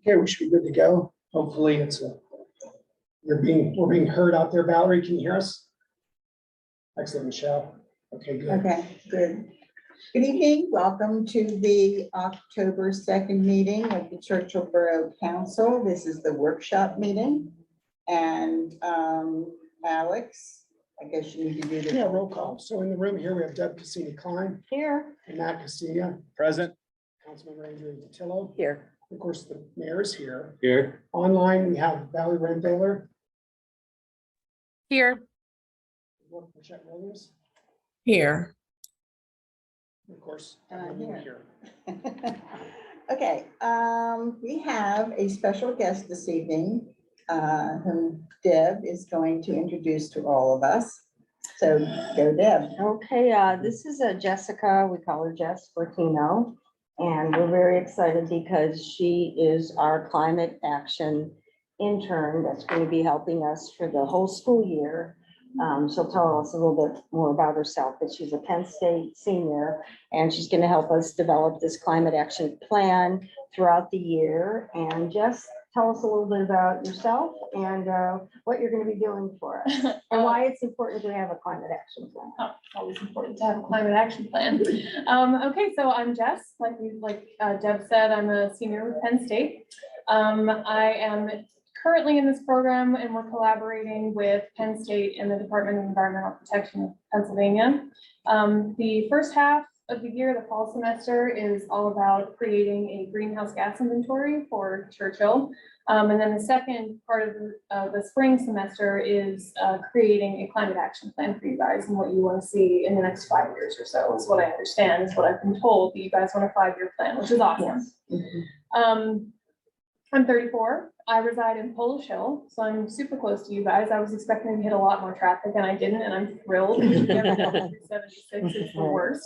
Okay, we should be good to go. Hopefully we're being heard out there. Valerie, can you hear us? Excellent, Michelle. Okay, good. Okay, good. Good evening. Welcome to the October 2nd meeting of the Churchill Borough Council. This is the workshop meeting. And Alex, I guess you need to do the Yeah, roll call. So in the room here, we have Deb Cassini-Klein Here. and Matt Castilla, Present. Councilmember Andrew Datillo. Here. Of course, the mayor is here. Here. Online, we have Valerie Randbaler, Here. Michelle Williams, Here. and of course, And I'm everyone here. Okay, we have a special guest this evening, whom Deb is going to introduce to all of us. So go Deb. Okay, this is Jessica, we call her Jess Fortino, and we're very excited because she is our climate action intern that's going to be helping us for the whole school year. She'll tell us a little bit more about herself, but she's a Penn State senior, and she's going to help us develop this climate action plan throughout the year. And Jess, tell us a little bit about yourself and what you're going to be doing for us and why it's important to have a climate action plan. Oh, it's always important to have a climate action plan. Okay, so I'm Jess, like Deb said, I'm a senior with Penn State. I am currently in this program and we're collaborating with Penn State and the Department of Environmental Protection of Pennsylvania. The first half of the year, the fall semester, is all about creating a greenhouse gas inventory for Churchill. And then the second part of the spring semester is creating a climate action plan for you guys and what you want to see in the next 5 years or so is what I understand, is what I've been told, that you guys want a 5-year plan, which is awesome. Yes. I'm 34. I reside in Polish Hill, so I'm super close to you guys. I was expecting to hit a lot more traffic and I didn't, and I'm thrilled. 76 is the worst.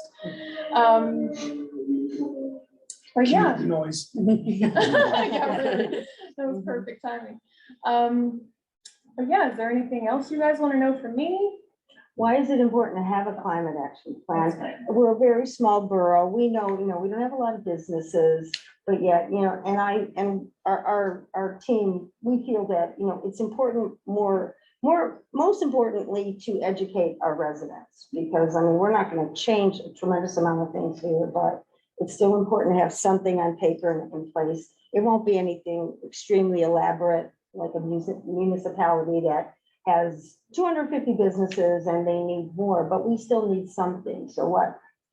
But yeah. Noise. Yeah, really. That was perfect timing. But yeah, is there anything else you guys want to know from me? Why is it important to have a climate action That's plan? right. We're a very small borough. We know, we don't have a lot of businesses, but yet, and our team, we feel that, it's important most importantly to educate our residents, because we're not going to change a tremendous amount of things here, but it's still important to have something on paper and in place. It won't be anything extremely elaborate, like a municipality that has 250 businesses and they need more, but we still need something. So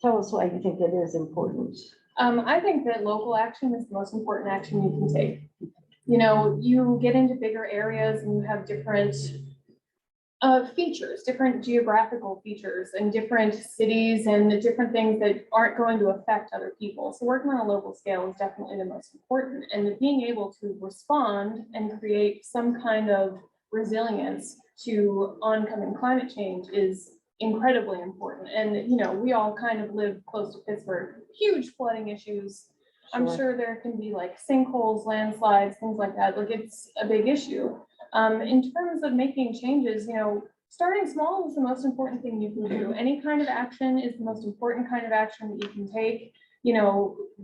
tell us why you think it is important. I think that local action is the most important action you can take. You get into bigger areas and you have different features, different geographical features and different cities and different things that aren't going to affect other people. So working on a local scale is definitely the most important, and being able to respond and create some kind of resilience to oncoming climate change is incredibly important. And we all kind of live close to Pittsburgh, huge flooding issues. I'm sure there can be like sinkholes, landslides, things like that. Like, it's a big issue. In terms of making changes, starting small is the most important thing you can do. Any kind of action is the most important kind of action that you can take.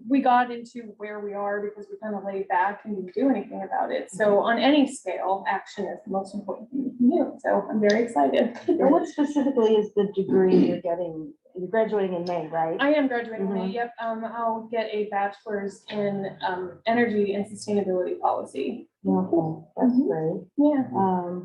We got into where we are because we kind of laid back and didn't do anything about it. So on any scale, action is the most important thing you can do. So I'm very excited. And what specifically is the degree you're getting? You're graduating in May, right? I am graduating in May. Yep. I'll get a bachelor's in energy and sustainability policy. Okay, that's great. Yeah.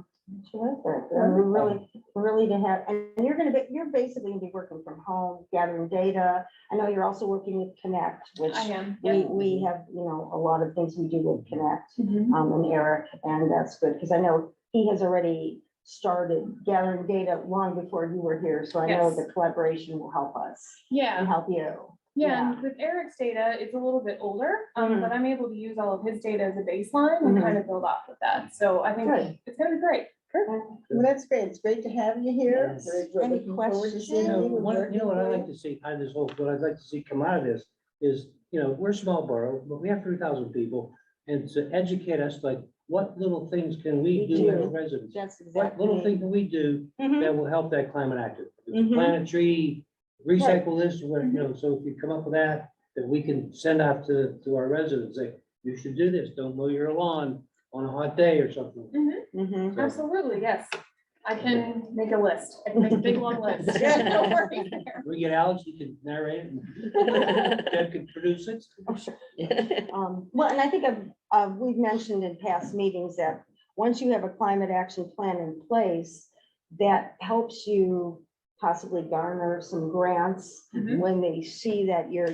Terrific. And we're really to have, and you're basically gonna be working from home, gathering data. I know you're also working with Connect, which I am. Yep. we have, a lot of things we do with Connect, Mhm. and Eric, and that's good, because I know he has already started gathering data long before you were here. So I know Yes. the collaboration will help us Yeah. and help you. Yeah, and with Eric's data, it's a little bit older, but I'm able to use all of his data as a baseline and kind of build off of that. So I think Good. it's gonna be great. Well, that's great. It's great to have you here. Yes. We're Any looking forward to questions? seeing you. and What working I'd with like to see out of this what I'd like to see come out of this is, we're a small borough, but we have 3,000 people, and to educate us, like, what little things can we do as residents? That's What exactly. little thing can we do Mhm. that will help that climate action? Mhm. Plant a tree, recycle this, or, so if you come up with that we can send out to our residents, like, you should do this, don't mow your lawn on a hot day or something. Mhm. Absolutely, yes. I can make a list. I can make a big long list. Don't worry there. We get Alex, he can narrate it, and Deb can produce it. Oh, sure. Well, and I think we've mentioned in past meetings that once you have a climate action plan in place, that helps you possibly garner some grants Mhm. when they see that you're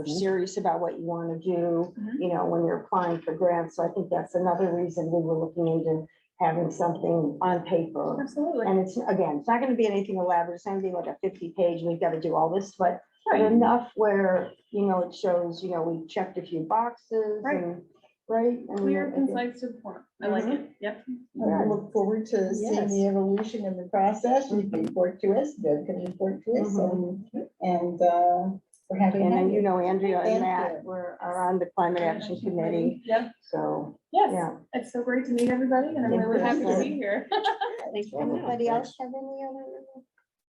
serious about what you want to do, Mhm. when you're applying for grants. So I think that's another reason we were looking into having something on paper. Absolutely. And it's, again, it's not going to be anything elaborate. It's not going to be like a 50-page, we've got to do all this, but Right. enough where, it shows, we checked a few boxes Right. and, right? and Clear, I think- concise to the point. I like it. Yep. I look forward to seeing the evolution of the process. You can report to us, Deb can report to us, and we're happy to And have then, you. Andrea and And Matt Karen. are on the climate action committee, Yep. so, Yes. yeah. It's so great to meet everybody and I'm Thank really you. happy to be here. Anybody else have any other Okay.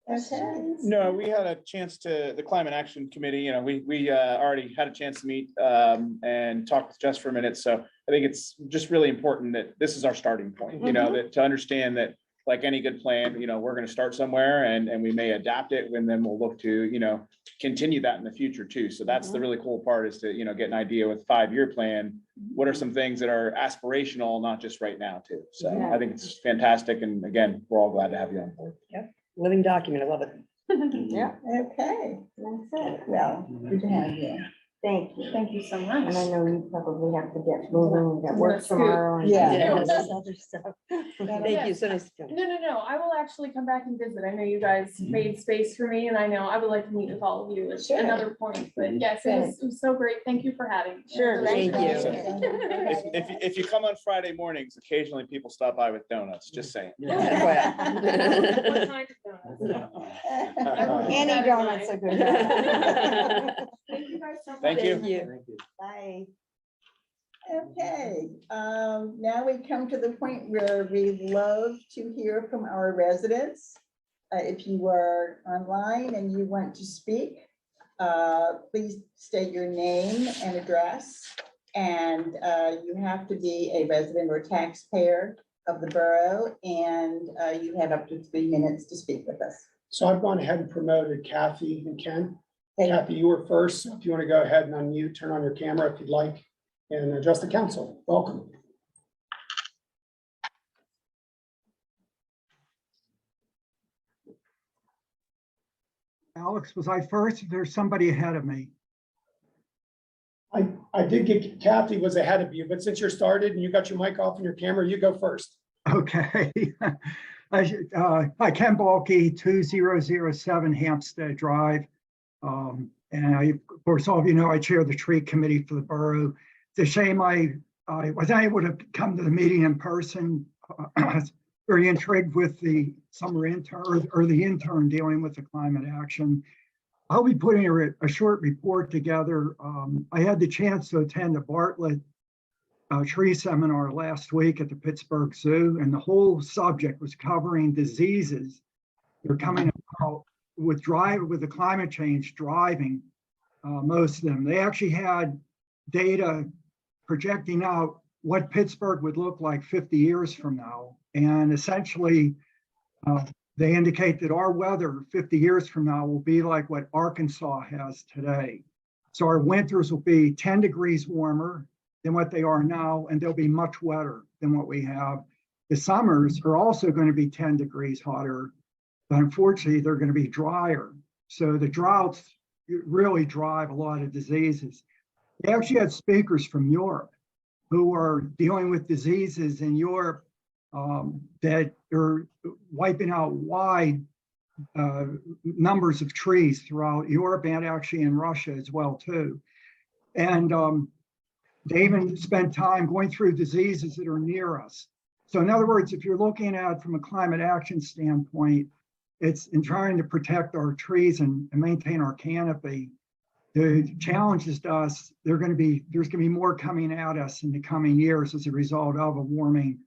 questions? No, we had a chance to, the Climate Action Committee, we already had a chance to meet and talk with Jess for a minute. So I think it's just really important that this is our starting point, that to understand that like any good plan, we're going to start somewhere and we may adapt it and then we'll look to, continue that in the future too. So that's the really cool part is to, get an idea with 5-year plan. What are some things that are aspirational, not just right now too? So Yeah. I think it's fantastic. And again, we're all glad to have you on board. Living document, I love it. Yeah, Okay, that's it. well, good to have you. Thank you. Thank you so And I much. know you probably have to get moving, you got I'm work gonna scoot. tomorrow. and- Yeah. all this other stuff. Thank you, so nice to come. No. I will actually come back and visit. I know you guys made space for me and I know I would like to meet with all of you at Sure. another point. But yes, it was so great. Thank you for having me. Sure, Really thank you. appreciate it. If you come on Friday mornings, occasionally people stop by with donuts, just saying. What kind of donuts? Any donuts are good. Thank you guys so much. Thank you. Thank you. Thank you. Bye. Okay, now we come to the point where we love to hear from our residents. If you are online and you want to speak, please state your name and address. And you have to be a resident or taxpayer of the borough, and you have up to 3 minutes to speak with us. So I've gone ahead and promoted Kathy and Ken. Thank you. Kathy, you were first. So if you want to go ahead and unmute, turn on your camera if you'd like, and address the council. Welcome. Alex, was I first? There's somebody ahead of me. I did get Kathy was ahead of you, but since you're started and you got your mic off and your camera, you go first. Okay. Hi, Ken Balke, 2007 Hampstead Drive. And of course, all of you know, I chair the tree committee for the borough. It's a shame I wasn't able to come to the meeting in person. I was very intrigued with the summer intern or the intern dealing with the climate action. I'll be putting a short report together. I had the chance to attend a Bartlett tree seminar last week at the Pittsburgh Zoo, and the whole subject was covering diseases that are coming about with the climate change driving most of them. They actually had data projecting out what Pittsburgh would look like 50 years from now. And essentially, they indicate that our weather 50 years from now will be like what Arkansas has today. So our winters will be 10 degrees warmer than what they are now, and they'll be much wetter than what we have. The summers are also going to be 10 degrees hotter, but unfortunately, they're going to be drier. So the droughts really drive a lot of diseases. They actually had speakers from Europe who are dealing with diseases in Europe that are wiping out wide numbers of trees throughout Europe and actually in Russia as well too. And they even spend time going through diseases that are near us. So in other words, if you're looking at from a climate action standpoint, it's in trying to protect our trees and maintain our canopy. The challenges to us, there's going to be more coming at us in the coming years as a result of the warming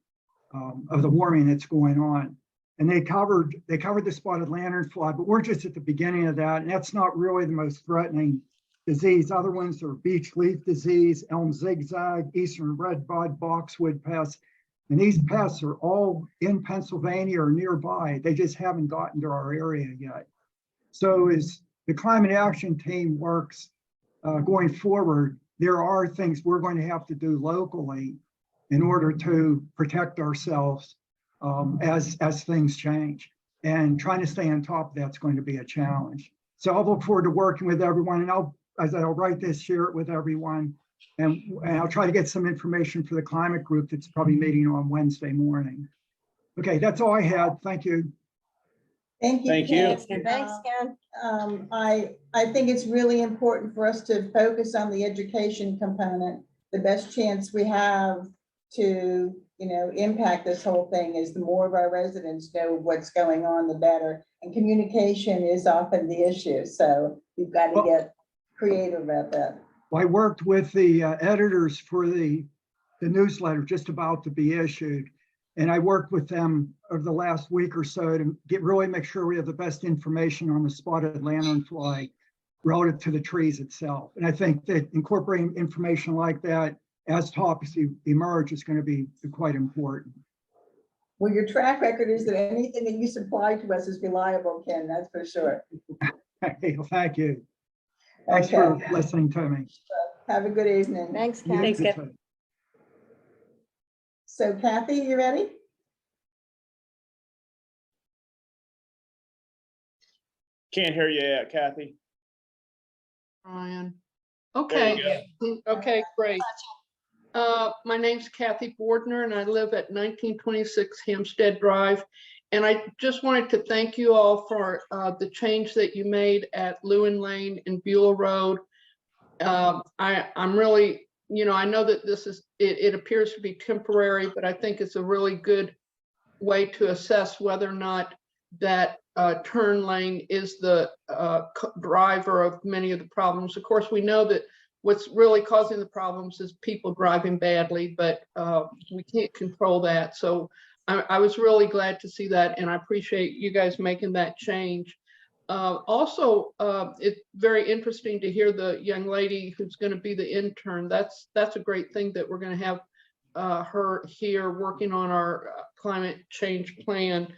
that's going on. And they covered the spotted lanternfly, but we're just at the beginning of that, and that's not really the most threatening disease. Other ones are beech leaf disease, elm zigzag, eastern red bud, boxwood pest. And these pests are all in Pennsylvania or nearby. They just haven't gotten to our area yet. So as the climate action team works going forward, there are things we're going to have to do locally in order to protect ourselves as things change. And trying to stay on top of that's going to be a challenge. So I'll look forward to working with everyone, and I'll write this, share it with everyone. And I'll try to get some information for the climate group that's probably meeting on Wednesday morning. Okay, that's all I had. Thank you. Thank you. Thank you. Ken. Thanks, Ken. I think it's really important for us to focus on the education component. The best chance we have to, impact this whole thing is the more of our residents know what's going on, the better. And communication is often the issue. So you've got to get creative about that. I worked with the editors for the newsletter just about to be issued. And I worked with them over the last week or so to really make sure we have the best information on the spotted lanternfly relative to the trees itself. And I think that incorporating information like that as topics emerge is going to be quite important. Well, your track record is that anything that you supply to us is reliable, Ken, that's for sure. Hey, well, thank you. Thanks for listening to me. Have a good evening. Thanks, You Ken. Thanks, too, Ken. too. So Kathy, you ready? Can't hear you yet, Kathy. Ryan. There Okay, you okay, great. My name's Kathy Bordner and I live at 1926 Hampstead Drive. And I just wanted to thank you all for the change that you made at Lewin Lane and Beulah Road. I'm really, I know that this is, it appears to be temporary, but I think it's a really good way to assess whether or not that turn lane is the driver of many of the problems. Of course, we know that what's really causing the problems is people driving badly, but we can't control that. So I was really glad to see that, and I appreciate you guys making that change. Also, it's very interesting to hear the young lady who's going to be the intern. That's a great thing that we're going to have her here working on our climate change plan.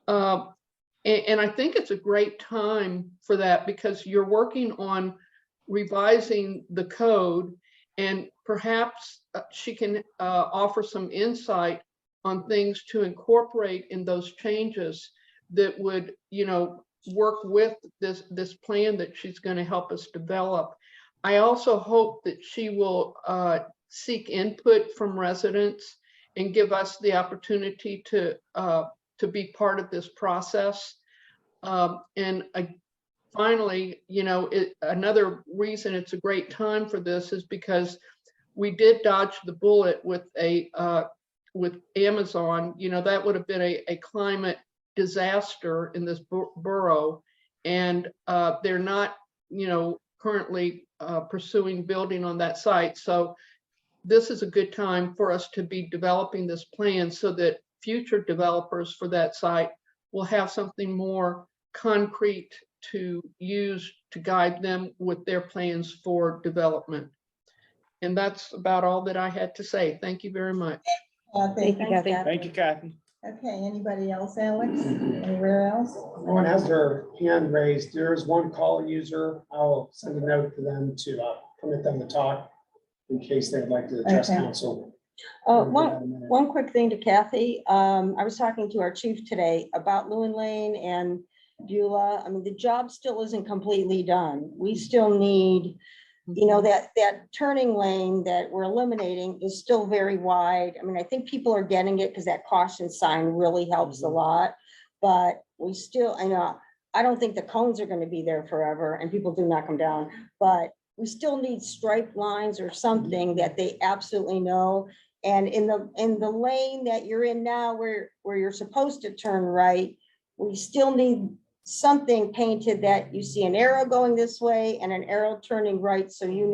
And I think it's a great time for that because you're working on revising the code, and perhaps she can offer some insight on things to incorporate in those changes that would, work with this plan that she's going to help us develop. I also hope that she will seek input from residents and give us the opportunity to be part of this process. Finally, another reason it's a great time for this is because we did dodge the bullet with with Amazon. That would have been a climate disaster in this borough, and they're not, currently pursuing building on that site. So this is a good time for us to be developing this plan so that future developers for that site will have something more concrete to use to guide them with their plans for development. And that's about all that I had to say. Thank you very much. Thank you, Kathy. Thank you, Kathy. Okay, anybody else, Alex? Anywhere else? No one has their hand raised. There is one call user. I'll send a note to them to permit them to talk in case they'd like to address Okay. council. One quick thing to Kathy. I was talking to our chief today about Lewin Lane and Beulah. I mean, the job still isn't completely done. We still need, that turning lane that we're eliminating is still very wide. I mean, I think people are getting it because that caution sign really helps a lot. But we still, I don't think the cones are going to be there forever and people do not come down. But we still need stripe lines or something that they absolutely know. And in the lane that you're in now, where you're supposed to turn right, we still need something painted that you see an arrow going this way and an arrow turning right. So you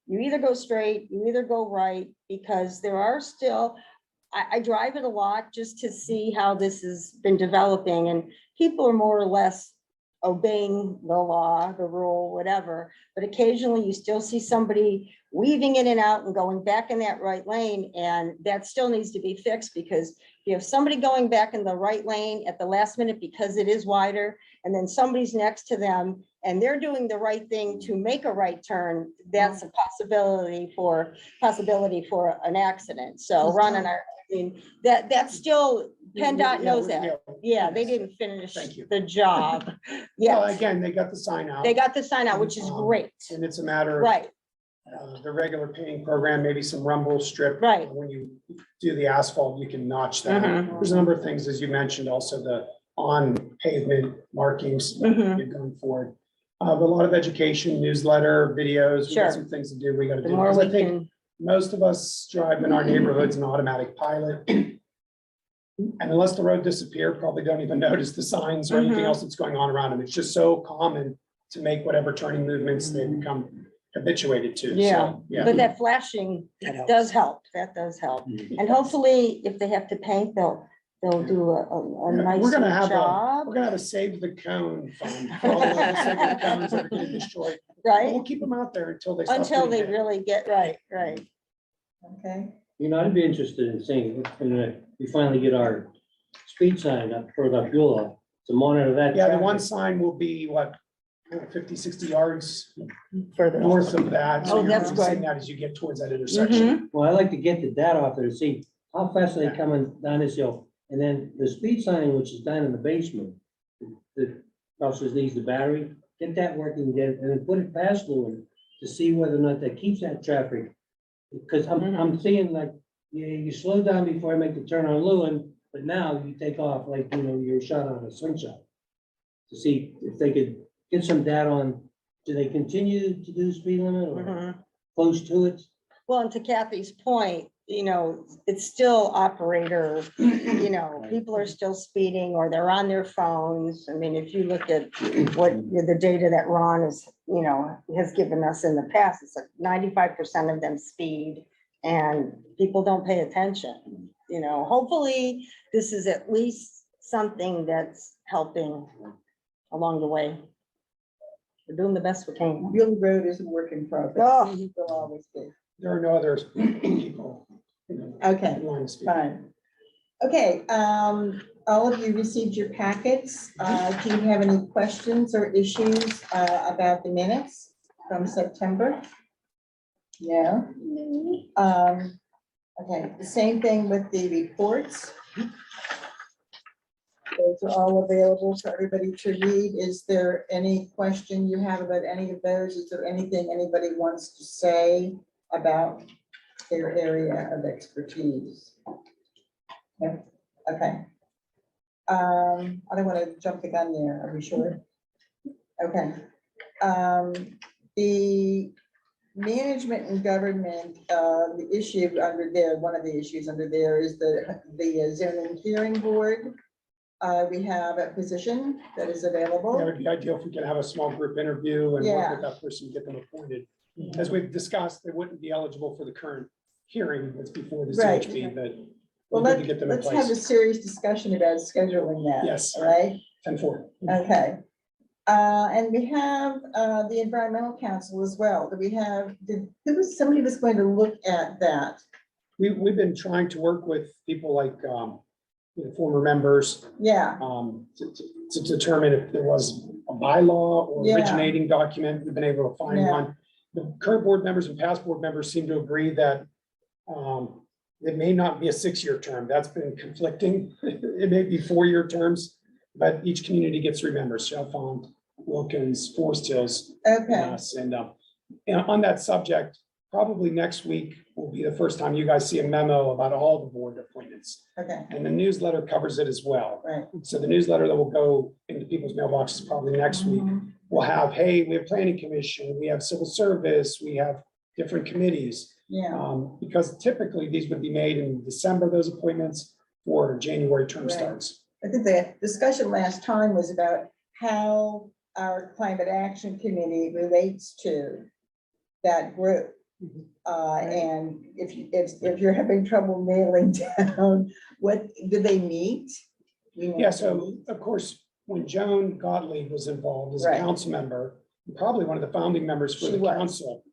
either go straight, you either go right, because there are still, I drive it a lot just to see how this has been developing, and people are more or less obeying the law, the rule, whatever. But occasionally you still see somebody weaving in and out and going back in that right lane. And that still needs to be fixed, because you have somebody going back in the right lane at the last minute because it is wider, and then somebody's next to them and they're doing the right thing to make a right turn. That's a possibility for an accident. So Ron and I mean, that's still, PennDOT knows that. Yeah, they didn't finish Thank you. the job. Well, Yeah, again, they got the sign out. they got the sign out, which is great. And it's a matter of Right, the regular painting program, maybe some rumble strip. Right. When you do the asphalt, you can notch that. Mhm. There's a number of things, as you mentioned, also the on pavement markings Mhm. you're going forward. But a lot of education, newsletter, videos, we Sure. got some things to do, we gotta the do. more Because we I think can, most of us drive in our neighborhoods an automatic pilot. And unless the road disappear, probably don't even notice the signs or anything Mhm. else that's going on around them. It's just so common to make whatever turning movements they become habituated to. So, Yeah. but that flashing That helps. does help. That does help. And hopefully, if they have to paint, they'll do a Yeah, nice we're gonna have job, We're gonna have a save the cone fund for all the save the cones that are getting destroyed. But right? we'll keep them out there until they stop. Until they getting hit. really get right, right. Okay, You know, I'd be interested in seeing, when we finally get our speed sign up for the fuel oil, to monitor that. Yeah, the traffic. one sign will be what, 50, 60 yards Further. north of that. So Oh, you're that's gonna see good. that as you get towards that intersection. Mhm. Well, I like to get the data off there to see how fast are they Yeah. coming down this hill. And then the speed sign, which is down in the basement, the also needs the battery, get that working again, and then put it past Lewin to see whether or not that keeps that traffic. Because I'm seeing like, you slow down before I make the turn on Lewin, but now you take off like, you're shot on a slingshot. To see if they could get some data on, do they continue to do speed limit or Mhm. close to it? Well, and to Kathy's point, it's still operator, people are still speeding or they're on their phones. I mean, if you look at the data that Ron has given us in the past, it's like 95% of them speed and people don't pay attention. Hopefully this is at least something that's helping along the way. We're doing the best we can. Real Road is a work in progress. Oh. Will always be. There are no other people. Okay, in line to speak. fine. Okay, all of you received your packets. Do you have any questions or issues about the minutes from September? No? Okay, the same thing with the reports. Those are all available for everybody to read. Is there any question you have about any of those? Is there anything anybody wants to say about their area of expertise? No? Okay. I don't want to jump the gun there. Are we sure? Okay. The management and government, the issue under there, one of the issues under there is the zoning hearing board. We have a position that is Yeah, available. it would be ideal if we could have a small group interview and work with that person, get them appointed. As we've discussed, they wouldn't be eligible for the current hearing that's before the Right. CHP, but Well, we're good to get them in let's have a place. serious discussion about scheduling that. Yes. All right, 10-4. okay. And we have the environmental council as well. Do we have, somebody was going to look at that? We've been trying to work with people like former members Yeah, to determine if there was a bylaw or Yeah. originating document. We've been able to find Yeah. one. The current board members and past board members seem to agree that it may not be a 6-year term. That's been conflicting. It may be 4-year terms, but each community gets 3 members: Chalfont, Wilkins, Forest Hills, and okay, us. And on that subject, probably next week will be the first time you guys see a memo about all the board appointments. okay, And the newsletter covers it as well. right. So the newsletter that will go into people's mailboxes probably next week will have, hey, we have planning commission, we have civil service, we have different committees. Yeah, Because typically these would be made in December, those appointments, for January term Right. starts. I think the discussion last time was about how our climate action committee relates to that group. And if you're having trouble nailing down, what, do they meet? Yeah, so of course, when Joan Gottlieb was involved as a Right. council member, probably one of the founding members for She the was. council,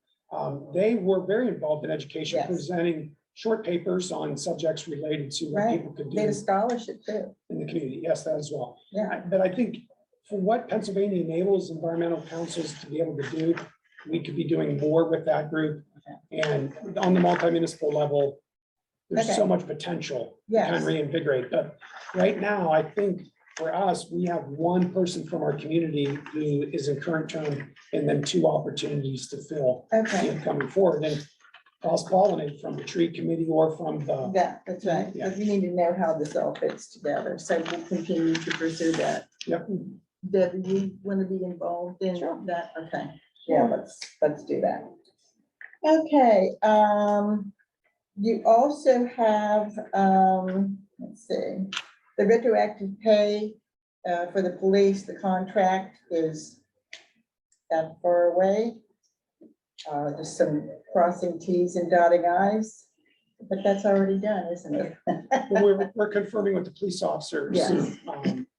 they were very involved in education, Yes. presenting short papers on subjects related to what Right. people could They had a do scholarship too. in the community. Yes, that as well. Yeah. But I think for what Pennsylvania enables environmental councils to be able to do, we could be doing more with that group. And on the multi-municipal level, there's so Okay. much potential to kind of Yes. reinvigorate. But right now, I think for us, we have one person from our community who is in current term and then two opportunities to fill Okay. coming forward and cross-pollinate from the tree committee or from the, Yeah, that's right, because we need to know how this all fits together, so we'll continue to pursue that. Yep. Deb, do you want to be involved in that? Okay, yeah, let's do that. Okay, you also have, let's see, the retroactive pay for the police, the contract is that far away. Just some crossing Ts and dotting Is, but that's already done, isn't it? well, we're confirming with the police officers. Yes.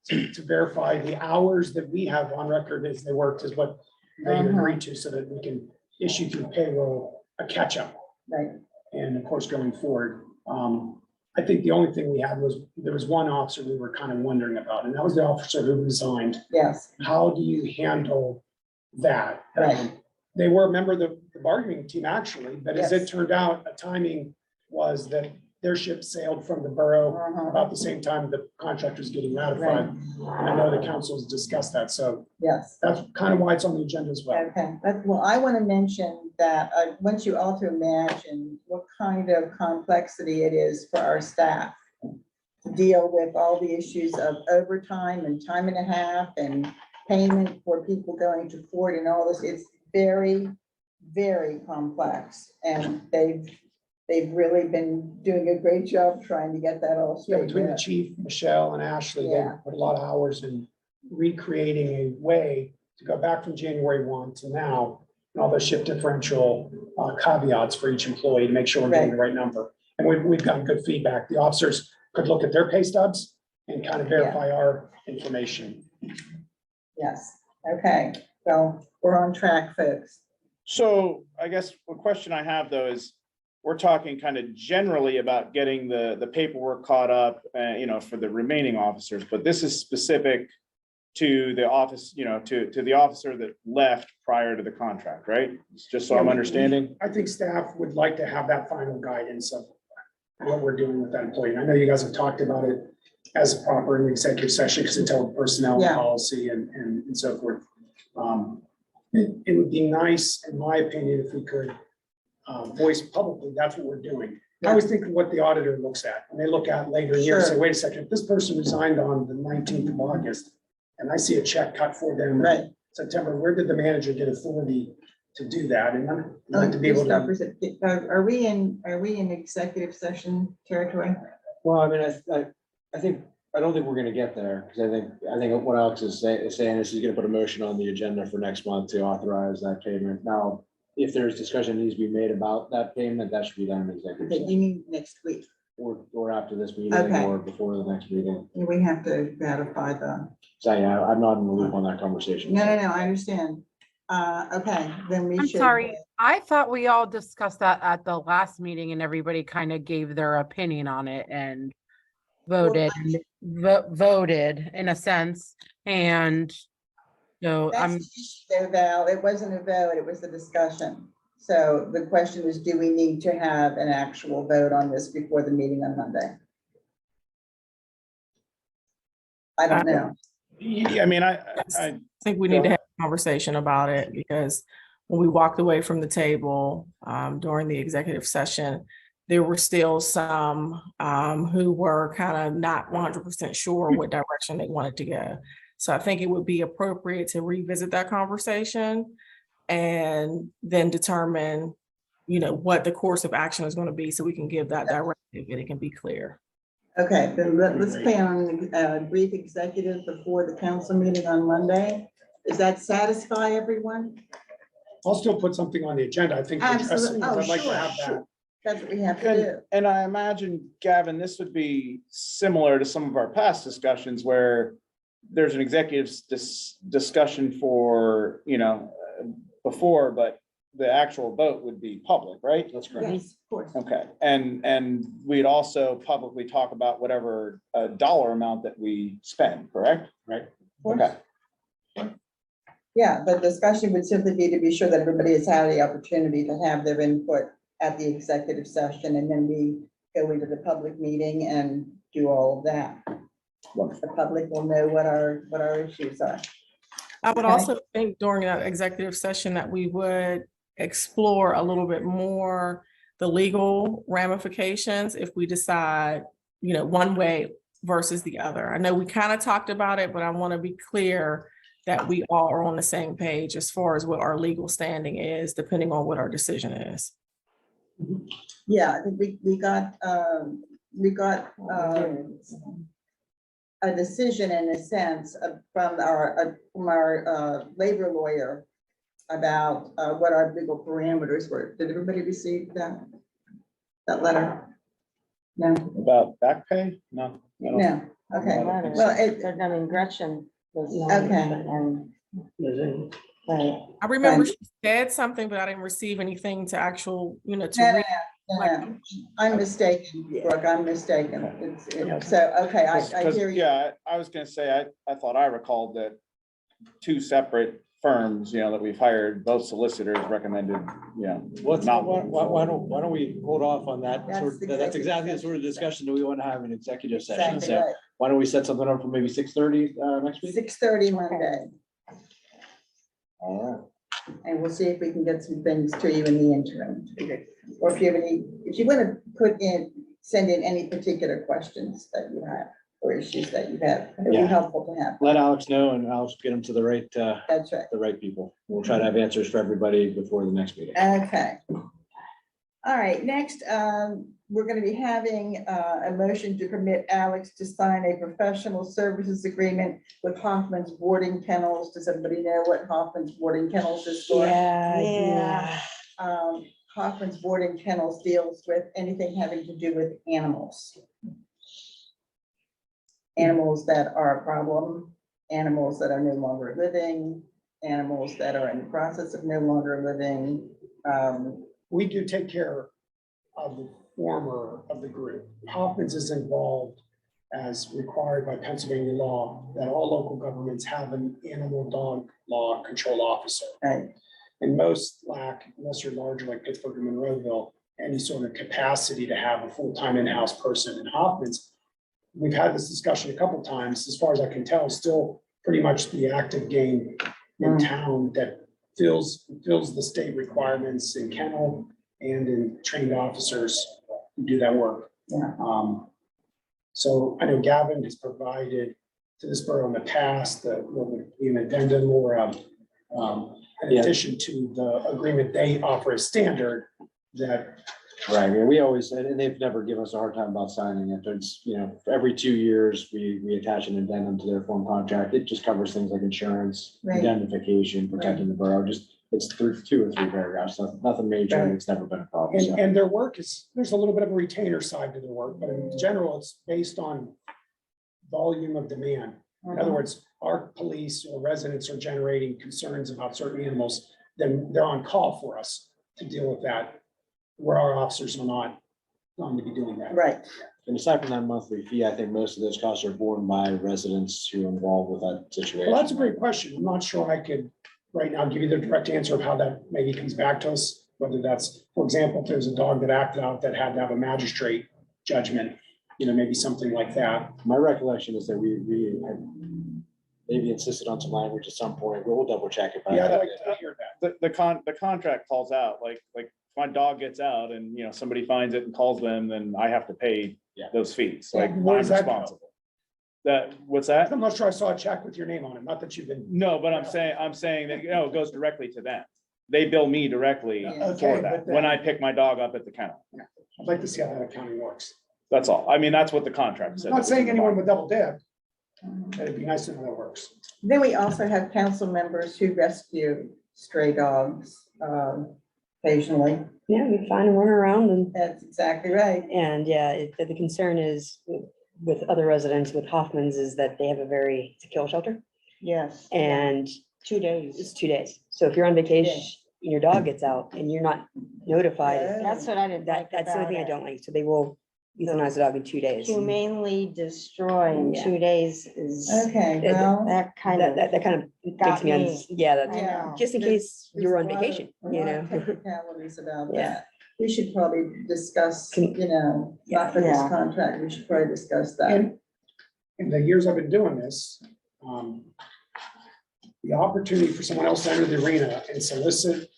To verify the hours that we have on record as they worked is what they agreed to, so that we can issue through payroll a catch-up. Right, And of course, going forward, I think the only thing we had was, there was one officer we were kind of wondering about, and that was the officer who resigned. yes, How do you handle that? Right. They were a member of the bargaining team actually, but as it Yes. turned out, a timing was that their ship sailed from the borough Uh-huh. about the same time the contract was getting ratified. And I know the council's discussed that, so yes. that's kind of why it's on the agenda as well. Okay, well, I want to mention that, I want you all to imagine what kind of complexity it is for our staff to deal with all the issues of overtime and time and a half and payment for people going to court and all this. It's very, very complex, and they've really been doing a great job trying to get that all Yeah, straight. between the chief, Michelle and Ashley, they Yeah. put a lot of hours in recreating a way to go back from January 1 to now. And all those shift differential caveats for each employee to make sure we're getting the right number. And we've gotten good feedback. The officers could look at their pay stubs and kind of verify our information. Yes, okay, well, we're on track, folks. So I guess the question I have though is, we're talking kind of generally about getting the paperwork caught up, for the remaining officers, but this is specific to the office, to the officer that left prior to the contract, right? Just so I'm understanding. I think staff would like to have that final guidance of what we're doing with that employee. I know you guys have talked about it as proper in the executive session because it's all personnel Yeah. policy and so forth. It would be nice, in my opinion, if we could voice publicly, that's what we're doing. I always think of what the auditor looks at, and they look at later in the year and say, Sure. wait a second, if this person resigned on the 19th of August, and I see a check cut for them in Right. September, where did the manager get authority to do that? And I'd like to be able to. Are we in executive session territory? Well, I mean, I don't think we're gonna get there, because I think what Alex is saying is he's gonna put a motion on the agenda for next month to authorize that payment. Now, if there's discussion needs to be made about that payment, that should be done in executive Okay, you session, mean next week? or after this meeting, Okay. or before the next meeting. We have to ratify the, So, yeah, I'm not in the loop on that conversation. no, I understand. Okay, then we I'm should. sorry, I thought we all discussed that at the last meeting and everybody kind of gave their opinion on it and voted, voted in a sense. And so That's the issue though, Val. It wasn't a vote, it was a discussion. So the question is, do we need to have an actual vote on this before the meeting on Monday? I don't know. Yeah, I mean, I think we need to have a conversation about it, because when we walked away from the table during the executive session, there were still some who were kind of not 100% sure what direction they wanted to go. So I think it would be appropriate to revisit that conversation and then determine, what the course of action is going to be, so we can give that directive and it can be clear. Okay, then let's plan on a brief executive before the council meeting on Monday. Does that satisfy everyone? I'll still put something on the agenda. I think. to address it, Absolutely. because Oh, I'd like to sure, have that. sure. That's what we have to do. And I imagine, Gavin, this would be similar to some of our past discussions where there's an executive discussion for, before, but the actual vote would be public, right? That's correct. Yes, of course. Okay, and we'd also publicly talk about whatever dollar amount that we spend, correct? Right. Okay, Yeah, the discussion would simply be to be sure that everybody has had the opportunity to have their input at the executive session, and then we go into the public meeting and do all of that. The public will know what our issues are. I would Okay. also think during that executive session that we would explore a little bit more the legal ramifications if we decide, one way versus the other. I know we kind of talked about it, but I want to be clear that we all are on the same page as far as what our legal standing is, depending on what our decision is. Yeah, I think we got a decision in a sense from our labor lawyer about what our legal parameters were. Did everybody receive that letter? No, about back pay? No. I don't- no, okay. Letters. Well, I mean, Gretchen was. Okay. And, right. I remember Right. she said something, but I didn't receive anything to actual, to No, read. no, I'm mistaken, Brooke, I'm mistaken. So, okay, I 'Cause, hear you. yeah, I was gonna say, I thought I recalled that two separate firms, that we've hired, both solicitors recommended, What's, not. why don't we hold off on that? That's That's executive exactly the sort of session. discussion that we want to have in executive session. Exactly So right. why don't we set something up for maybe 6:30 next week? 6:30 Monday, All right. and we'll see if we can get some things to you in the interim. Or if you have if you want to send in any particular questions that you have or issues that you have, it would be Yeah. helpful to have. Let Alex know and Alex get them to the right, That's right. the right people. We'll try to have answers for everybody before the next meeting. Okay. All right, next, we're going to be having a motion to permit Alex to sign a professional services agreement with Hoffman's Boarding Kennels. Does everybody know what Hoffman's Boarding Kennels is for? Yeah. Hoffman's Boarding Kennels deals with anything having to do with animals. Animals that are a problem, animals that are no longer living, animals that are in the process of no longer living. We do take care of the former of the group. Hoffman's is involved as required by Pennsylvania law that all local governments have an animal dog law control officer. Right, And most lack, unless you're larger like Pittsburgh and Monroeville, any sort of capacity to have a full-time in-house person. In Hoffman's, we've had this discussion a couple times, as far as I can tell, still pretty much the active game in town that fills the state requirements in kennel and in trained officers who do that work. yeah, So I know Gavin has provided to this borough in the past, what would be an addendum or in Yeah. addition to the agreement they offer as standard that. Right, yeah, we always, and they've never given us a hard time about signing it. It's, for every 2 years, we attach an addendum to their form contract. It just covers things like insurance, Right. indemnification, protecting the borough, it's through 2 or 3 paragraphs, nothing major, and it's never been a problem. so. And their work is, there's a little bit of a retainer side to their work, but in general, it's based on volume of demand. In other words, our police or residents are generating concerns about certain animals, then they're on call for us to deal with that, where our officers are not going to be doing that. right. And aside from that monthly fee, I think most of those costs are borne by residents who are involved with that situation. Well, that's a great question. I'm not sure I could right now give you the direct answer of how that maybe comes back to us. Whether that's, for example, if there's a dog that acted out that had to have a magistrate judgment, maybe something like that. My recollection is that we had maybe insisted on some language at some point. We'll double check it. but- Yeah, I'd like to hear that. The contract calls out, like, if my dog gets out and, somebody finds it and calls them, then I have to pay Yeah. those fees, Yeah, like, where I'm does that go? responsible. What's that? I'm not sure I saw a check with your name on it. Not that you've been. No, but I'm saying that, it goes directly to them. They bill me directly Okay, for but that, then- when I pick my dog up at the kennel. I'd like to see how that accounting works. That's all. I mean, that's what the contract says. I'm not saying anyone would double dip. It'd be nice to know how that works. Then we also have council members who rescue stray dogs occasionally. Yeah, we find them running around That's exactly right. and yeah, the concern is with other residents with Hoffman's is that they have it's a kill shelter Yes. and 2 days. it's 2 days. So if you're on vacation and your dog gets out and you're not notified, That's what I didn't like that's the only about thing I it. don't like. So they will euthanize the dog in 2 days. Humanely destroy in Yeah. 2 days is. Okay, That- well. That kind of. That kind of got makes me, me. yeah, that's Yeah. just in There's- case you're on there's a lot of- vacation, a you lot know? of technicalities about Yeah. that. We should probably discuss, Can- not for this Yeah. contract, we should probably discuss that. And in the years I've been doing this, the opportunity for someone else to enter the arena and solicit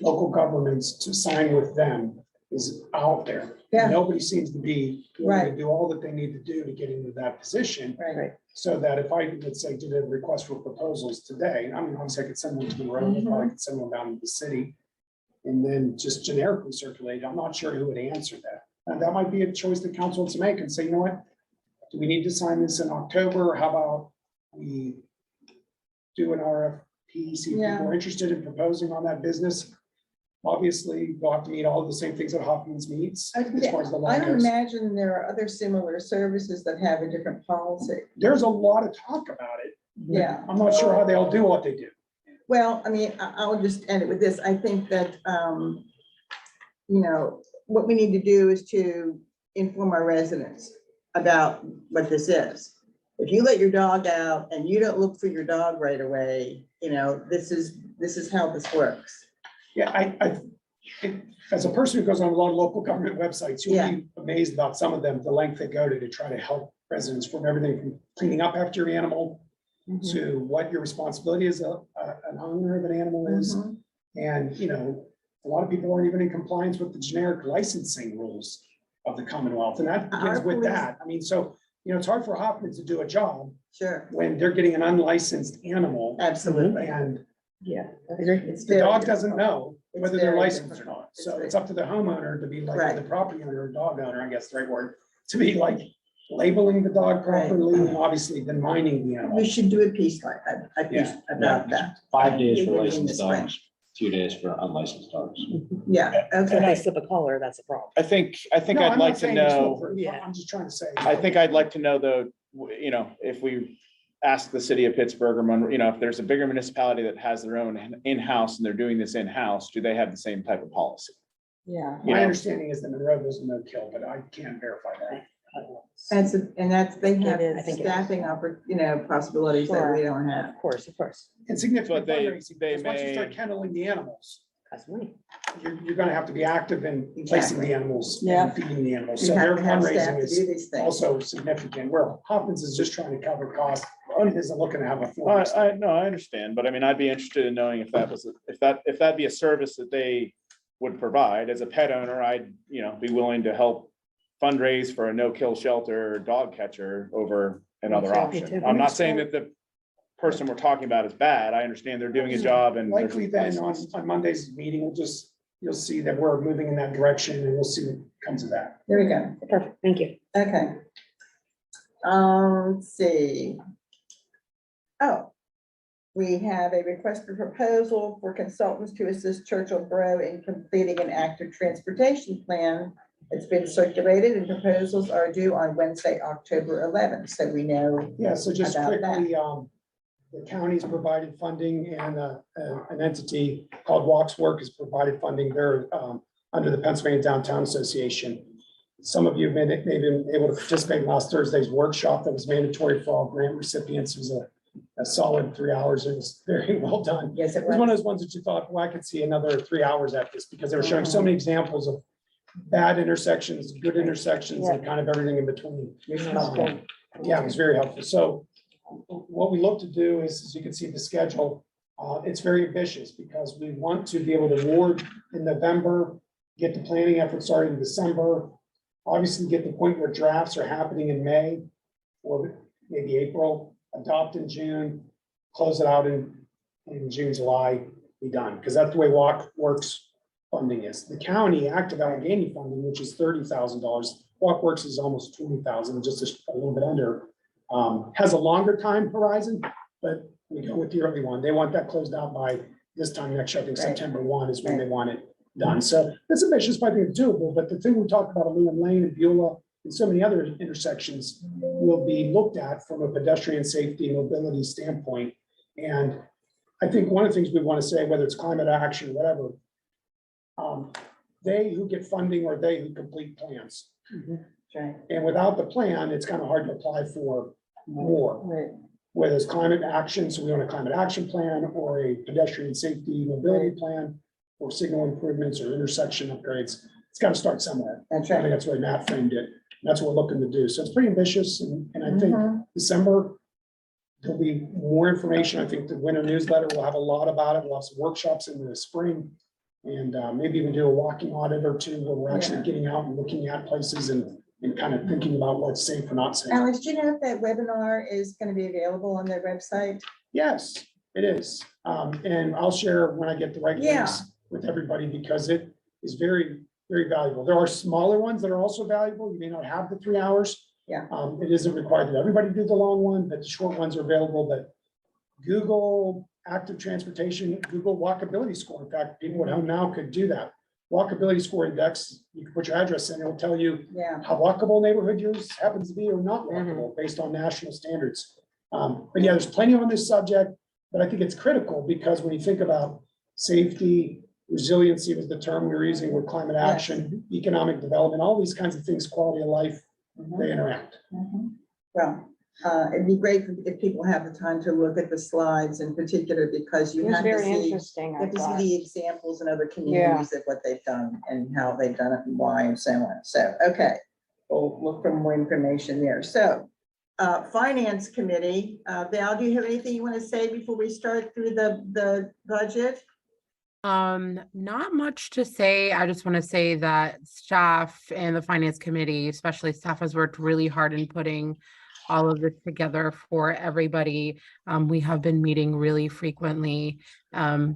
local governments to sign with them is out there. Yeah. Nobody seems to be willing to Right. do all that they need to do to get into that position. Right. So that if I, let's say, did a request for proposals today, I mean, obviously I could send one to the road, I probably could send one down to the city. And then just generically circulate, I'm not sure who would answer that. And that might be a choice the council wants to make and say, you know what? Do we need to sign this in October? How about we do an RFP, see if people Yeah. are interested in proposing on that business? Obviously, they'll have to meet all the same things that Hopkins meets as far as the law I don't goes. imagine there are other similar services that have a different policy. There's a lot of talk about it. Yeah. I'm not sure how they all do what they do. Well, I mean, I'll just end it with this. I think that, what we need to do is to inform our residents about what this is. If you let your dog out and you don't look for your dog right away, this is how this works. Yeah, as a person who goes on a lot of local government websites, you'll be amazed about some of them, the length they go to try to help residents from everything from cleaning up after your animal to what your responsibility as an owner of an animal is. Mhm. And, a lot of people aren't even in compliance with the generic licensing rules of the Commonwealth, and that begins Our with police- that. I mean, so, it's hard for Hoffman to do a job Sure, when they're getting an unlicensed animal absolutely. and Yeah, I agree. It's the very dog doesn't difficult. know It's whether they're very licensed or difficult. not. It's So very- it's up to the homeowner to be like, or Right. the property owner, or dog owner, I guess the right word, to be like labeling the dog Right. properly and obviously then minding the animal. We should do a piece like a piece Yeah. about that. 5 days for Maybe in licensed the spring. dogs, 2 days for unlicensed dogs. Yeah, If they okay. slip a collar, that's a problem. I think No, I'd I'm like not to saying it's know, for- Yeah. I'm just trying to say. I think I'd like to know though, if we ask the city of Pittsburgh or Monroe, if there's a bigger municipality that has their own in-house and they're doing this in-house, do they have the same type of policy? Yeah. You My know, understanding is that Monroe does no kill, but I can't verify that. That's, they have It is. staffing possibilities that we don't have. Of course, of course. And significant But they- fundraising, they because once you start may- kenneling the animals, That's money. you're gonna have to be active in placing the Exactly. animals Yeah. and feeding the animals. You So their have to have staff fundraising to is do these things. also significant, where Hopkins is just trying to cover costs, isn't looking to have a. full No, I understand, but I mean, I'd be interested in knowing if that was, if that'd be a service that they would provide. As a pet owner, I'd, be willing to help fundraise for a no-kill shelter or dog catcher over another too, me option. too. I'm not saying that the person we're talking about is bad. I understand they're doing a job and. there's- Likely then on Monday's meeting, you'll see that we're moving in that direction and we'll see what comes of that. There we go. Perfect, thank you. Okay. Let's see. Oh, we have a request for proposal for consultants to assist Churchill Borough in completing an active transportation plan. It's been circulated and proposals are due on Wednesday, October 11th, so we know. Yeah, so just About that. quickly, the county's provided funding and an entity called Walks Work has provided funding. They're under the Pennsylvania Downtown Association. Some of you may have been able to participate in last Thursday's workshop that was mandatory for all grant recipients. It was a solid 3 hours. It was very well done. Yes, it It was one was. of those ones that you thought, well, I could see another 3 hours at this because they were showing so many examples of bad intersections, good intersections, and kind of everything in between. Yeah, it was very helpful. So what we look to do is, as you can see the schedule, it's very ambitious because we want to be able to award in November, get the planning effort started in December, obviously get the point where drafts are happening in May or maybe April, adopt in June, close it out in June, July, be done. Because that's the way Walk Works funding is. The county active Allegheny funding, which is $30,000, Walk Works is almost 20,000, just a little bit under. Has a longer time horizon, but we go with the early one. They want that closed out by this time next year. I think Right. September 1 is when they want it done. So it's ambitious, but I think it's doable. But the thing we talked about, Liam Lane and Beulah, and so many other intersections will be looked at from a pedestrian safety mobility standpoint. And I think one of the things we want to say, whether it's climate action, or whatever, they who get funding or they who complete plans. Right. And without the plan, it's kind of hard to apply for more. Right. Whether it's climate action, so we want a climate action plan or a pedestrian safety mobility plan, or signal improvements or intersection upgrades. It's got to start somewhere. That's I think right. that's the way Matt framed it. That's what we're looking to do. So it's pretty ambitious, and I think Mhm. December, there'll be more information. I think the winter newsletter will have a lot about it. We'll have some workshops in the spring. And maybe even do a walking audit or two where we're actually Yeah. getting out and looking at places and kind of thinking about what's safe or not safe. Alex, do you know if that webinar is going to be available on their website? Yes, it is. And I'll share when I get the right Yeah. links with everybody, because it is very, very valuable. There are smaller ones that are also valuable. You may not have the 3 hours. Yeah. It isn't required that everybody do the long one, but the short ones are available. But Google active transportation, Google walkability score. In fact, people at home now could do that. Walkability score index, you can put your address in, it'll tell you Yeah. how walkable neighborhood yours happens to be or not walkable based on national standards. But yeah, there's plenty on this subject, but I think it's critical because when you think about safety, resiliency was the term we were using with climate action, economic development, all these kinds of things, quality of life, they interact. Mhm. Well, it'd be great if people have the time to look at the slides in particular, because It you was have to very see. interesting, You I have to see thought. the examples in other communities of what they've done and how they've done it and why and so on. So, okay, we'll look for more information there. So, Finance Committee, Val, do you have anything you want to say before we start through the budget? Not much to say. I just want to say that staff and the finance committee, especially staff, has worked really hard in putting all of this together for everybody. We have been meeting really frequently,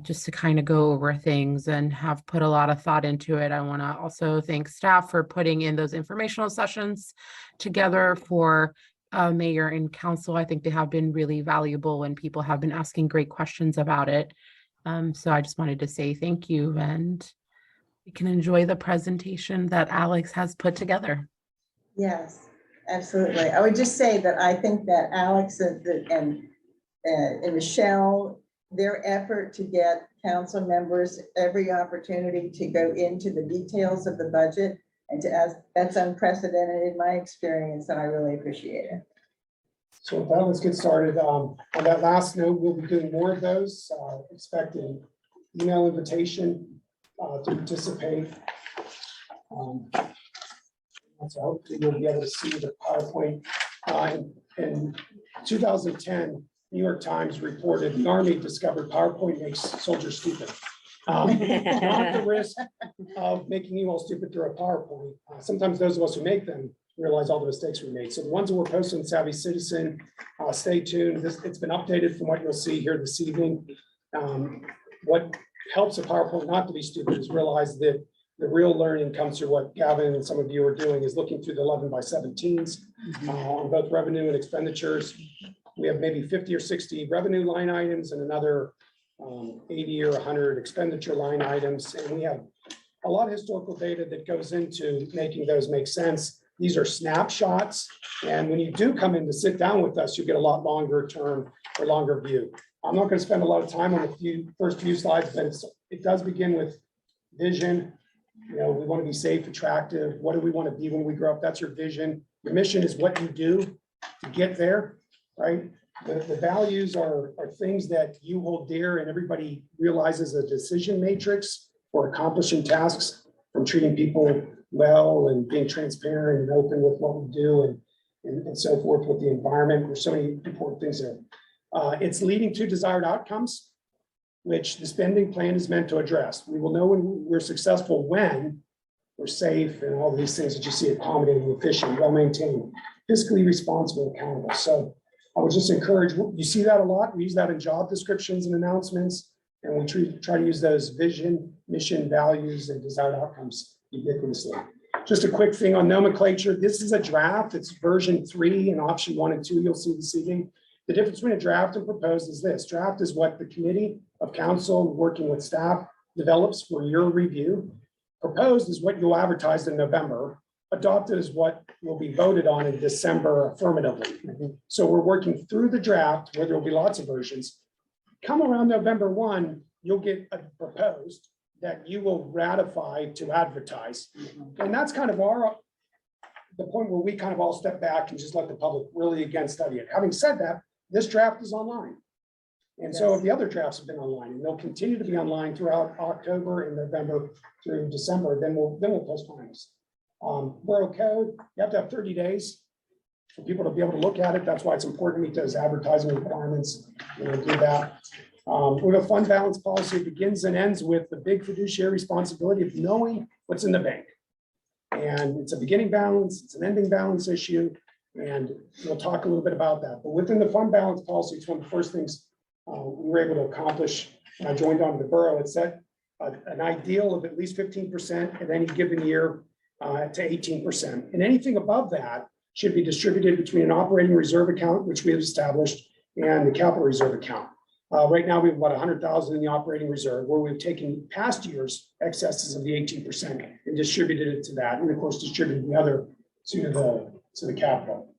just to kind of go over things and have put a lot of thought into it. I want to also thank staff for putting in those informational sessions together for mayor and council. I think they have been really valuable and people have been asking great questions about it. So I just wanted to say thank you, and we can enjoy the presentation that Alex has put together. Yes, absolutely. I would just say that I think that Alex and Michelle, their effort to get council members every opportunity to go into the details of the budget and to ask, that's unprecedented in my experience, and I really appreciate it. So with that, let's get started. On that last note, we'll be doing more of those, expect an email invitation to participate. So hopefully you'll be able to see the PowerPoint. In 2010, New York Times reported the Army discovered PowerPoint makes soldiers stupid. Not the risk of making you all stupid through a PowerPoint. Sometimes those of us who make them realize all the mistakes we made. So the ones that were posted in Savvy Citizen, stay tuned. It's been updated from what you'll see here this evening. What helps a PowerPoint not to be stupid is realize that the real learning comes through what Gavin and some of you are doing, is looking through the 11 by 17s on both revenue and expenditures. We have maybe 50 or 60 revenue line items and another 80 or 100 expenditure line items. And we have a lot of historical data that goes into making those make sense. These are snapshots. And when you do come in to sit down with us, you get a lot longer term or longer view. I'm not going to spend a lot of time on the first few slides, but it does begin with vision. You know, we want to be safe, attractive. What do we want to be when we grow up? That's your vision. Your mission is what you do to get there, right? The values are things that you hold dear and everybody realizes a decision matrix for accomplishing tasks, from treating people well and being transparent and open with what we do and so forth with the environment. There's so many important things there. It's leading to desired outcomes, which the spending plan is meant to address. We will know when we're successful when we're safe and all these things that you see, accommodating, efficient, well-maintained, fiscally responsible, accountable. So I would just encourage, you see that a lot. We use that in job descriptions and announcements, and we try to use those vision, mission, values, and desired outcomes ubiquitously. Just a quick thing on nomenclature. This is a draft. It's version 3 and option 1 and 2 you'll see this evening. The difference between a draft and proposed is this. Draft is what the committee of council working with staff develops for your review. Proposed is what you'll advertise in November. adopted is what will be voted on in December affirmatively. So we're working through the draft, where there will be lots of versions. Come around November 1, you'll get a proposed that you will ratify to advertise. And that's kind of the point where we kind of all step back and just let the public really again study it. Having said that, this draft is online. And so if the other drafts have been online, and they'll continue to be online throughout October and November through December, then we'll post finals. Borough code, you have to have 30 days for people to be able to look at it. That's why it's important to meet those advertising requirements, do that. We have a fund balance policy. It begins and ends with the big fiduciary responsibility of knowing what's in the bank. And it's a beginning balance, it's an ending balance issue, and we'll talk a little bit about that. But within the fund balance policy, it's one of the first things we were able to accomplish when I joined on the borough. It set an ideal of at least 15% in any given year to 18%. And anything above that should be distributed between an operating reserve account, which we have established, and the capital reserve account. Right now, we have about 100,000 in the operating reserve, where we've taken past years' excesses of the 18% and distributed it to that, and of course, distributed the other to the capital.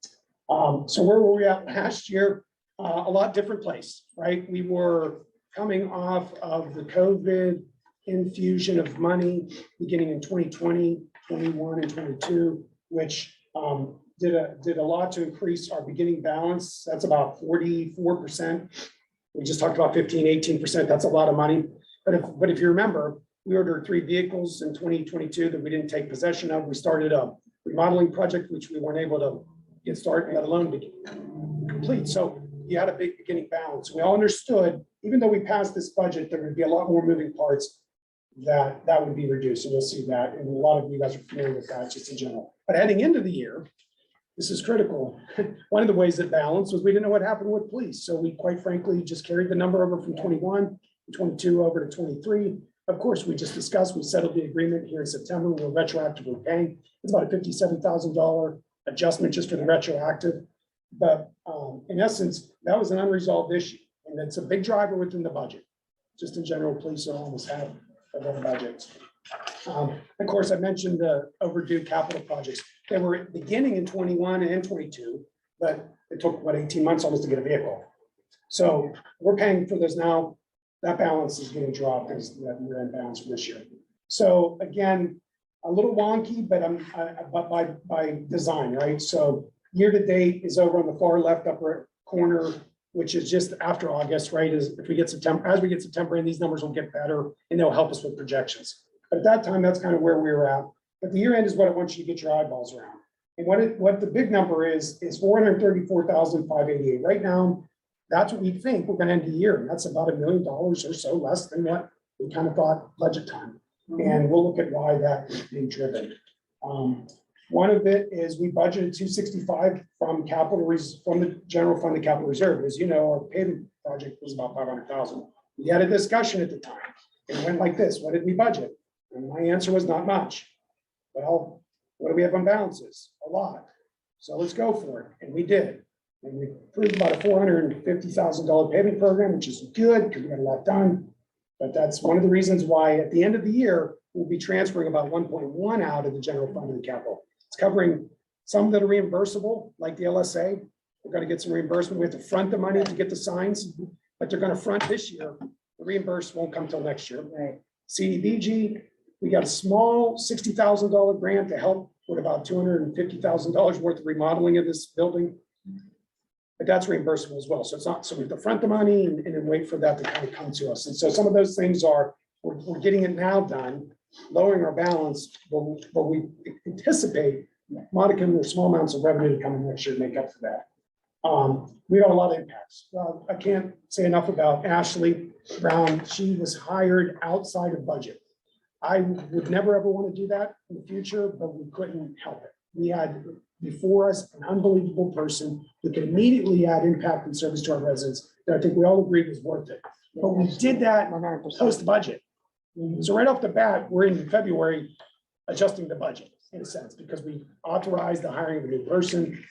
So where were we at last year? A lot different place, right? We were coming off of the COVID infusion of money beginning in 2020, 21, and 22, which did a lot to increase our beginning balance. That's about 44%. We just talked about 15, 18%. That's a lot of money. But if you remember, we ordered 3 vehicles in 2022 that we didn't take possession of. We started a remodeling project, which we weren't able to get started, let alone be complete. So you had a big beginning balance. We all understood, even though we passed this budget, there would be a lot more moving parts that would be reduced. And you'll see that. And a lot of you guys are familiar with that just in general. But heading into the year, this is critical. One of the ways that balanced was we didn't know what happened with police. So we quite frankly just carried the number over from 21, 22 over to 23. Of course, we just discussed, we settled the agreement here in September. We're retroactively paying. It's about a $57,000 adjustment just for the retroactive. But in essence, that was an unresolved issue. And it's a big driver within the budget. Just in general, police are almost half of our budgets. Of course, I mentioned the overdue capital projects. They were beginning in 21 and 22, but it took, 18 months almost to get a vehicle. So we're paying for those now. That balance is getting dropped as that year-end balance for this year. So again, a little wonky, but by design, right? So year-to-date is over on the far left upper corner, which is just after August, right? As we get September in, these numbers will get better and they'll help us with projections. But at that time, that's kind of where we were at. But the year end is what I want you to get your eyeballs around. And what the big number is 434,588. Right now, that's what we think we're going to end the year. And that's about $1 million or so less than what we kind of thought budget time. And we'll look at why that is being driven. One of it is we budgeted 265 from the general fund to capital reserve. As you know, our paving project was about 500,000. We had a discussion at the time. It went like this: what did we budget? And my answer was not much. Well, what do we have on balances? A lot. So let's go for it. And we did. And we approved about a $450,000 paving program, which is good because we got a lot done. But that's one of the reasons why at the end of the year, we'll be transferring about 1.1 out of the general fund to the capital. It's covering some that are reimbursable, like the LSA. We're going to get some reimbursement. We have to front the money to get the signs, but they're going to front this year. The reimburse won't come till next year. Right. CDBG, we got a small $60,000 grant to help with about $250,000 worth of remodeling of this building. But that's reimbursable as well. So it's not, so we have to front the money and then wait for that to kind of come to us. And so some of those things are, we're getting it now done, lowering our balance, but we anticipate modicum or small amounts of revenue to come in next year to make up for that. We got a lot of impacts. I can't say enough about Ashley Brown. She was hired outside of budget. I would never ever want to do that in the future, but we couldn't help it. We had before us an unbelievable person who could immediately add impact and service to our residents that I think we all agreed was worth it. But we did that post budget. So right off the bat, we're in February adjusting the budget in a sense, because we authorized the hiring of a new person,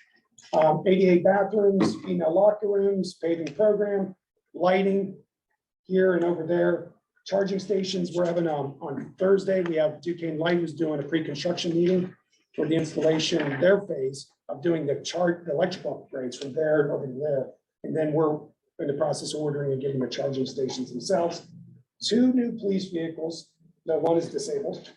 88 bathrooms, female locker rooms, paving program, lighting here and over there, charging stations. We're having on Thursday, we have Duquesne Light who's doing a pre-construction meeting. for the installation, their phase of doing the electrical upgrades from there over to there. And then we're in the process of ordering and getting the charging stations themselves. 2 new police vehicles, no, one is disabled,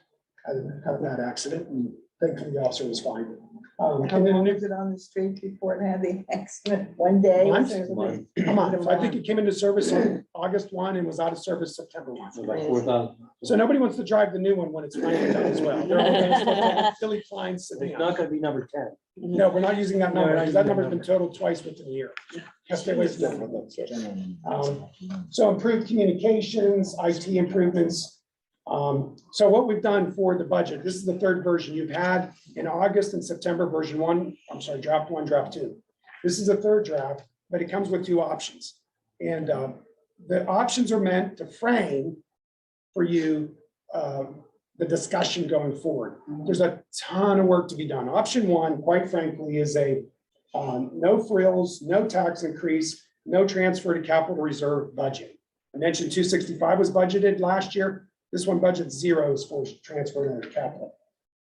had a bad accident, and thankfully the officer was fine. How And then a long new was it on the street before it had the accident? One day? Month? A month. I think it came into service on August 1 and was out of service September 1. So like 4,000. So nobody wants to drive the new one when it's finally done as well. They're hoping it's like a Philly Klein It's sedan. not gonna be number 10. No, we're not using that No, number we're not because that using that number's been totaled twice within a year. Yes, stay away from that number. So improved communications, IT improvements. So what we've done for the budget, this is the 3rd version you've had in August and September, version 1, I'm sorry, draft 1, draft 2. This is the 3rd draft, but it comes with 2 options. And the options are meant to frame for you the discussion going forward. There's a ton of work to be done. Option 1, quite frankly, is a no frills, no tax increase, no transfer to capital reserve budget. I mentioned 265 was budgeted last year. This one budget 0 is for transfer to capital.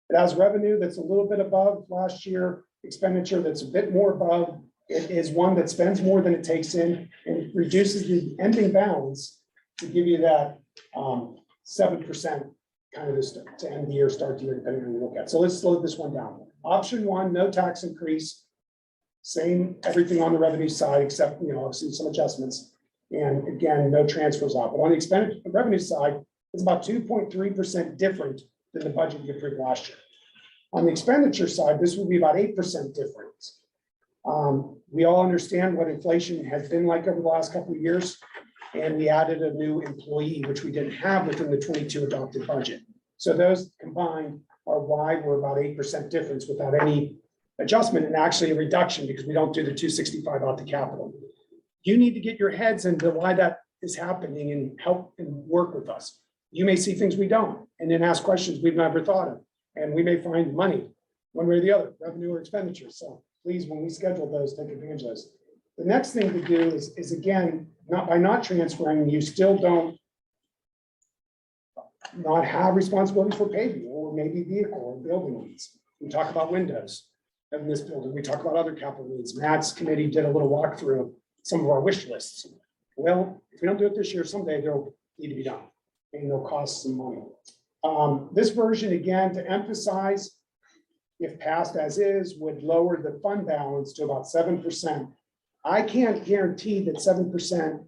It has revenue that's a little bit above last year, expenditure that's a bit more above. It is one that spends more than it takes in and reduces the ending balance to give you that 7% kind of this to end the year, start the year, depending on what you look at. So let's slow this one down. Option 1, no tax increase. Same, everything on the revenue side, except, obviously some adjustments. And again, no transfers out. But on the expenditure revenue side, it's about 2.3% different than the budget you approved last year. On the expenditure side, this will be about 8% difference. We all understand what inflation has been like over the last couple of years. And we added a new employee, which we didn't have within the 22 adopted budget. So those combined are why we're about 8% difference without any adjustment, and actually a reduction because we don't do the 265 out the capital. You need to get your heads into why that is happening and help and work with us. You may see things we don't, and then ask questions we've never thought of. And we may find money one way or the other, revenue or expenditure. So please, when we schedule those, take advantage of those. The next thing to do is again, not transferring, you still don't not have responsibilities for paving or maybe vehicle or building needs. We talk about windows in this building. We talk about other capital needs. Matt's committee did a little walkthrough of some of our wish lists. Well, if we don't do it this year, someday they'll need to be done and they'll cost some money. This version, again, to emphasize, if passed as is, would lower the fund balance to about 7%. I can't guarantee that 7%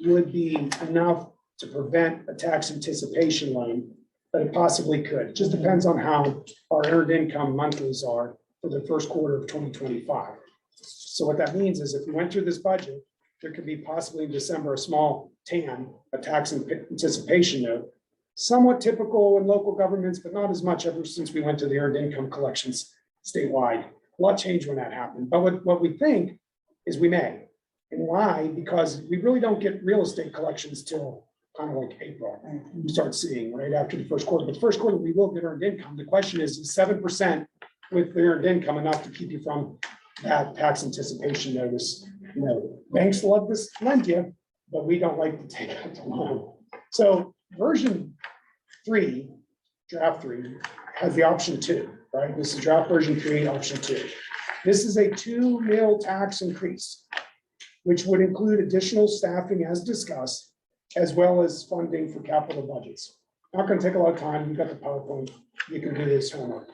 would be enough to prevent a tax anticipation loan, but it possibly could. It just depends on how our earned income monthlies are for the first quarter of 2025. So what that means is if we went through this budget, there could be possibly in December a small TAN, a tax anticipation note, somewhat typical in local governments, but not as much ever since we went to the earned income collections statewide. A lot changed when that happened. But what we think is we may. And why? Because we really don't get real estate collections till kind of like April. We start seeing right after the first quarter. But the first quarter, we will get earned income. The question is 7% with the earned income enough to keep you from that tax anticipation notice? Banks love this lend you, but we don't like to take out the loan. So version 3, draft 3, has the option 2, right? This is draft version 3, option 2. This is a 2 mil tax increase, which would include additional staffing as discussed, as well as funding for capital budgets. Not going to take a lot of time. You've got the PowerPoint. You can do this homework.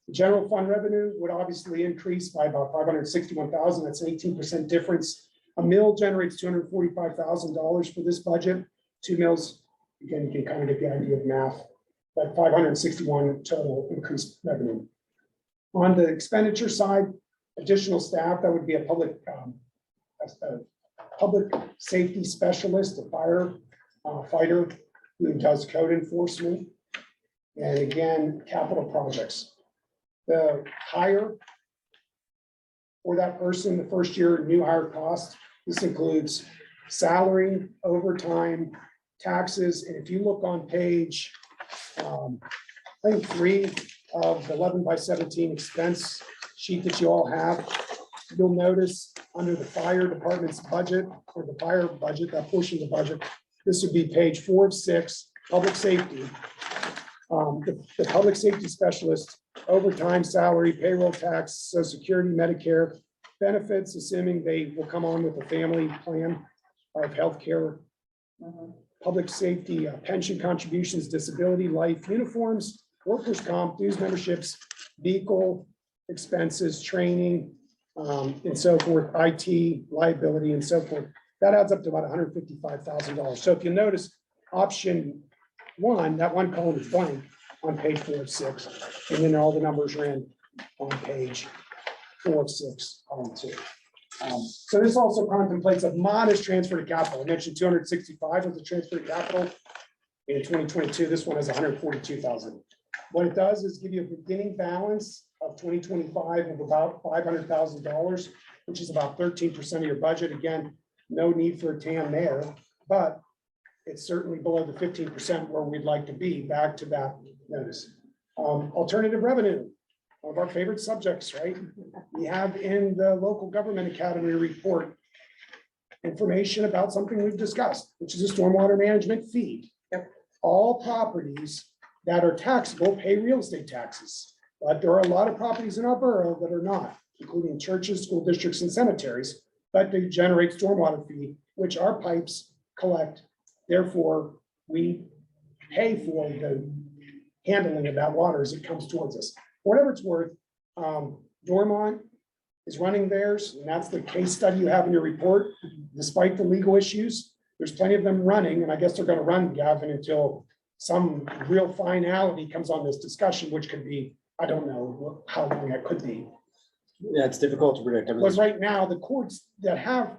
The general fund revenue would obviously increase by about 561,000. That's an 18% difference. A mill generates $245,000 for this budget. 2 mills, again, you can kind of get the idea of math, but 561 total increased revenue. On the expenditure side, additional staff, that would be a public safety specialist, a firefighter who does code enforcement, and again, capital projects. The hire for that person, the first year new hire cost, this includes salary, overtime, taxes, and if you look on page, I think 3 of the 11 by 17 expense sheet that you all have, you'll notice under the fire department's budget, or the fire budget, that portion of the budget, this would be page 4 of 6, public safety. The public safety specialist overtime, salary, payroll tax, social security, Medicare, benefits, assuming they will come on with a family plan of healthcare, public safety, pension contributions, disability, life, uniforms, workers' comp, dues memberships, vehicle expenses, training, and so forth, IT, liability, and so forth. That adds up to about $155,000. So if you notice, option one, that one column is blank on page 4 of 6, and then all the numbers are in on page 4 of 6, column 2. So this also contemplates a modest transfer to capital. I mentioned 265 was the transfer to capital in 2022. This one is 142,000. What it does is give you a beginning balance of 2025 of about $500,000, which is about 13% of your budget. Again, no need for a TAM there, but it's certainly below the 15% where we'd like to be. Back to that notice. Alternative revenue, one of our favorite subjects, right? We have in the local government academy report information about something we've discussed, which is a stormwater management fee. All properties that are taxable pay real estate taxes, but there are a lot of properties in our borough that are not, including churches, school districts, and cemeteries, but they generate stormwater fee, which our pipes collect. Therefore, we pay for the handling of that water as it comes towards us. Whatever it's worth, Dormont is running theirs, and that's the case study you have in your report. Despite the legal issues, there's plenty of them running, and I guess they're going to run, Gavin, until some real finality comes on this discussion, which could be, I don't know how long that could be. Yeah, it's difficult to predict. I mean, But right now, the courts that have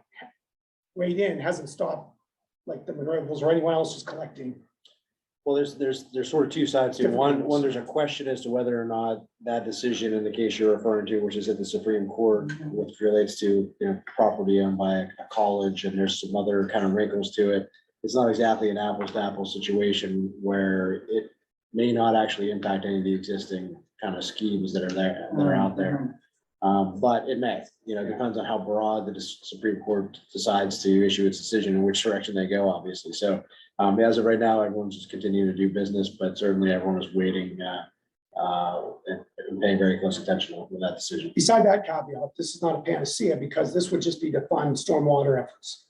weighed in hasn't stopped, like the Monroevilles or anyone else is collecting. well, there's sort of two sides here. Different One, things. there's a question as to whether or not that decision in the case you're referring to, which is at the Supreme Court, which relates to, property owned by a college, and there's some other kind of wrinkles to it. It's not exactly an apples to apples situation where it may not actually impact any of the existing kind of schemes that are out there. But it may, it depends on how broad the Supreme Court decides to issue its decision and which direction they go, obviously. So as of right now, everyone's just continuing to do business, but certainly everyone is waiting and paying very close attention with that decision. Beside that caveat, this is not a panacea because this would just be to fund stormwater efforts.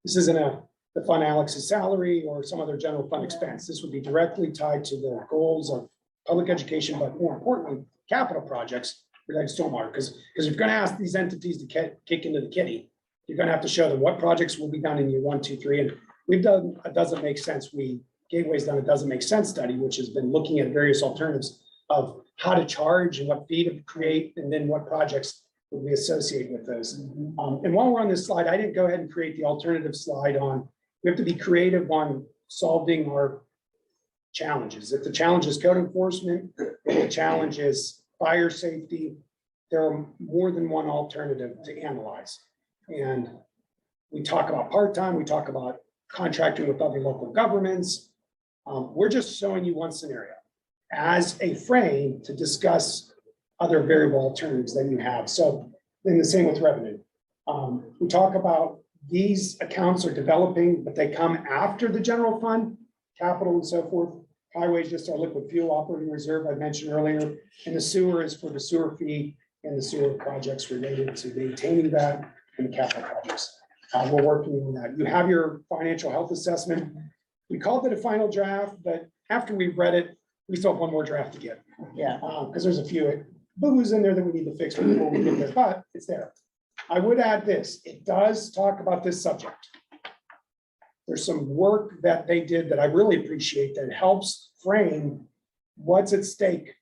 This isn't to fund Alex's salary or some other general fund expense. This would be directly tied to the goals of public education, but more importantly, capital projects related to stormwater. Because if you're going to ask these entities to kick into the kitty, you're going to have to show them what projects will be done in year 1, 2, 3. And we've done a doesn't make sense. Gateway's done a doesn't make sense study, which has been looking at various alternatives of how to charge and what fee to create, and then what projects would we associate with those. And while we're on this slide, I didn't go ahead and create the alternative slide on, we have to be creative on solving our challenges. If the challenge is code enforcement, if the challenge is fire safety, there are more than one alternative to analyze. And we talk about part-time, we talk about contracting with other local governments. We're just showing you one scenario as a frame to discuss other variable alternatives that you have. So then the same with revenue. We talk about these accounts are developing, but they come after the general fund, capital and so forth. Highways just our liquid fuel operating reserve I mentioned earlier, and the sewer is for the sewer fee and the sewer projects related to maintaining that and the capital projects. We're working on that. You have your financial health assessment. We called it a final draft, but after we've read it, we still have one more draft to get. Yeah. Because there's a few boo-boos in there that we need to fix before we get there, but it's there. I would add this, it does talk about this subject. There's some work that they did that I really appreciate that helps frame what's at stake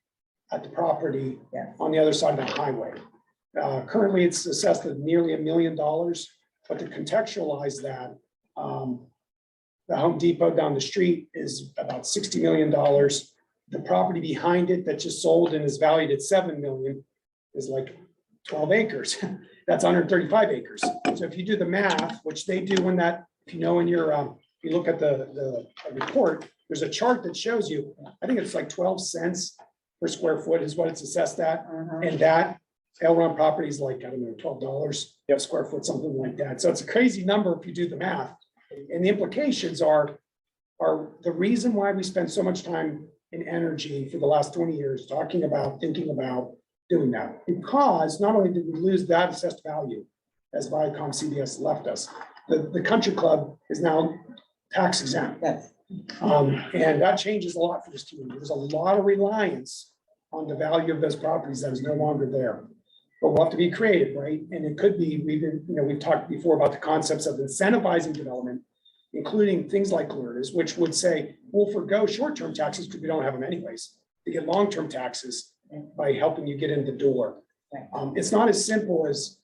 at the property on the other side of the highway. Currently, it's assessed at nearly $1 million, but to contextualize that, the Home Depot down the street is about $60 million. The property behind it that just sold and is valued at $7 million is like 12 acres. That's 135 acres. So if you do the math, which they do in that, if you know, in your, you look at the report, there's a chart that shows you, I think it's like 12 cents per square foot is what it's assessed at. And that L Run property is like, I don't know, $12 a square foot, something like that. So it's a crazy number if you do the math. And the implications are the reason why we spend so much time and energy for the last 20 years, talking about, thinking about doing that. Because not only did we lose that assessed value as Viacom CBS left us, the country club is now tax exempt. Yes. And that changes a lot for this community. There's a lot of reliance on the value of those properties that is no longer there. But we'll have to be creative, right? And it could be, we've talked before about the concepts of incentivizing development, including things like Lourdes, which would say, we'll forego short-term taxes because we don't have them anyways, to get long-term taxes by helping you get in the door. It's not as simple as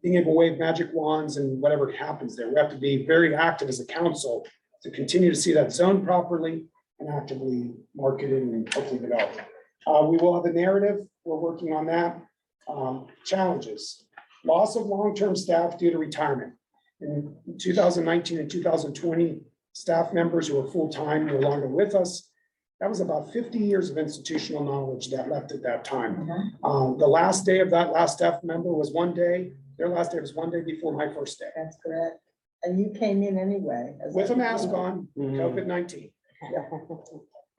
being able to wave magic wands and whatever happens there. We have to be very active as a council to continue to see that zone properly and actively market it and hopefully develop. We will have a narrative. We're working on that. Challenges, loss of long-term staff due to retirement. In 2019 and 2020, staff members who were full-time no longer with us. That was about 50 years of institutional knowledge that left at that time. The last day of that last staff member was one day. Their last day was one day before my first day. That's correct. And you came in anyway. With a mask on, COVID-19,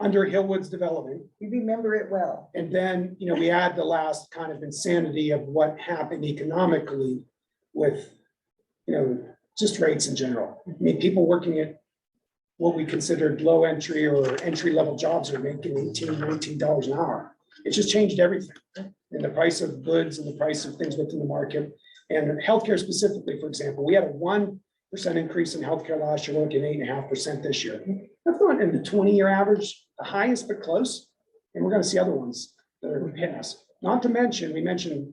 under Hillwood's development. You remember it well. And then, we add the last kind of insanity of what happened economically with, just rates in general. I mean, people working at what we considered low entry or entry level jobs are making $18, $19 an hour. It just changed everything. And the price of goods and the price of things within the market. And healthcare specifically, for example, we had a 1% increase in healthcare last year, we're looking at 8.5% this year. That's not in the 20-year average, the highest, but close. And we're going to see other ones that are hitting us. Not to mention, we mentioned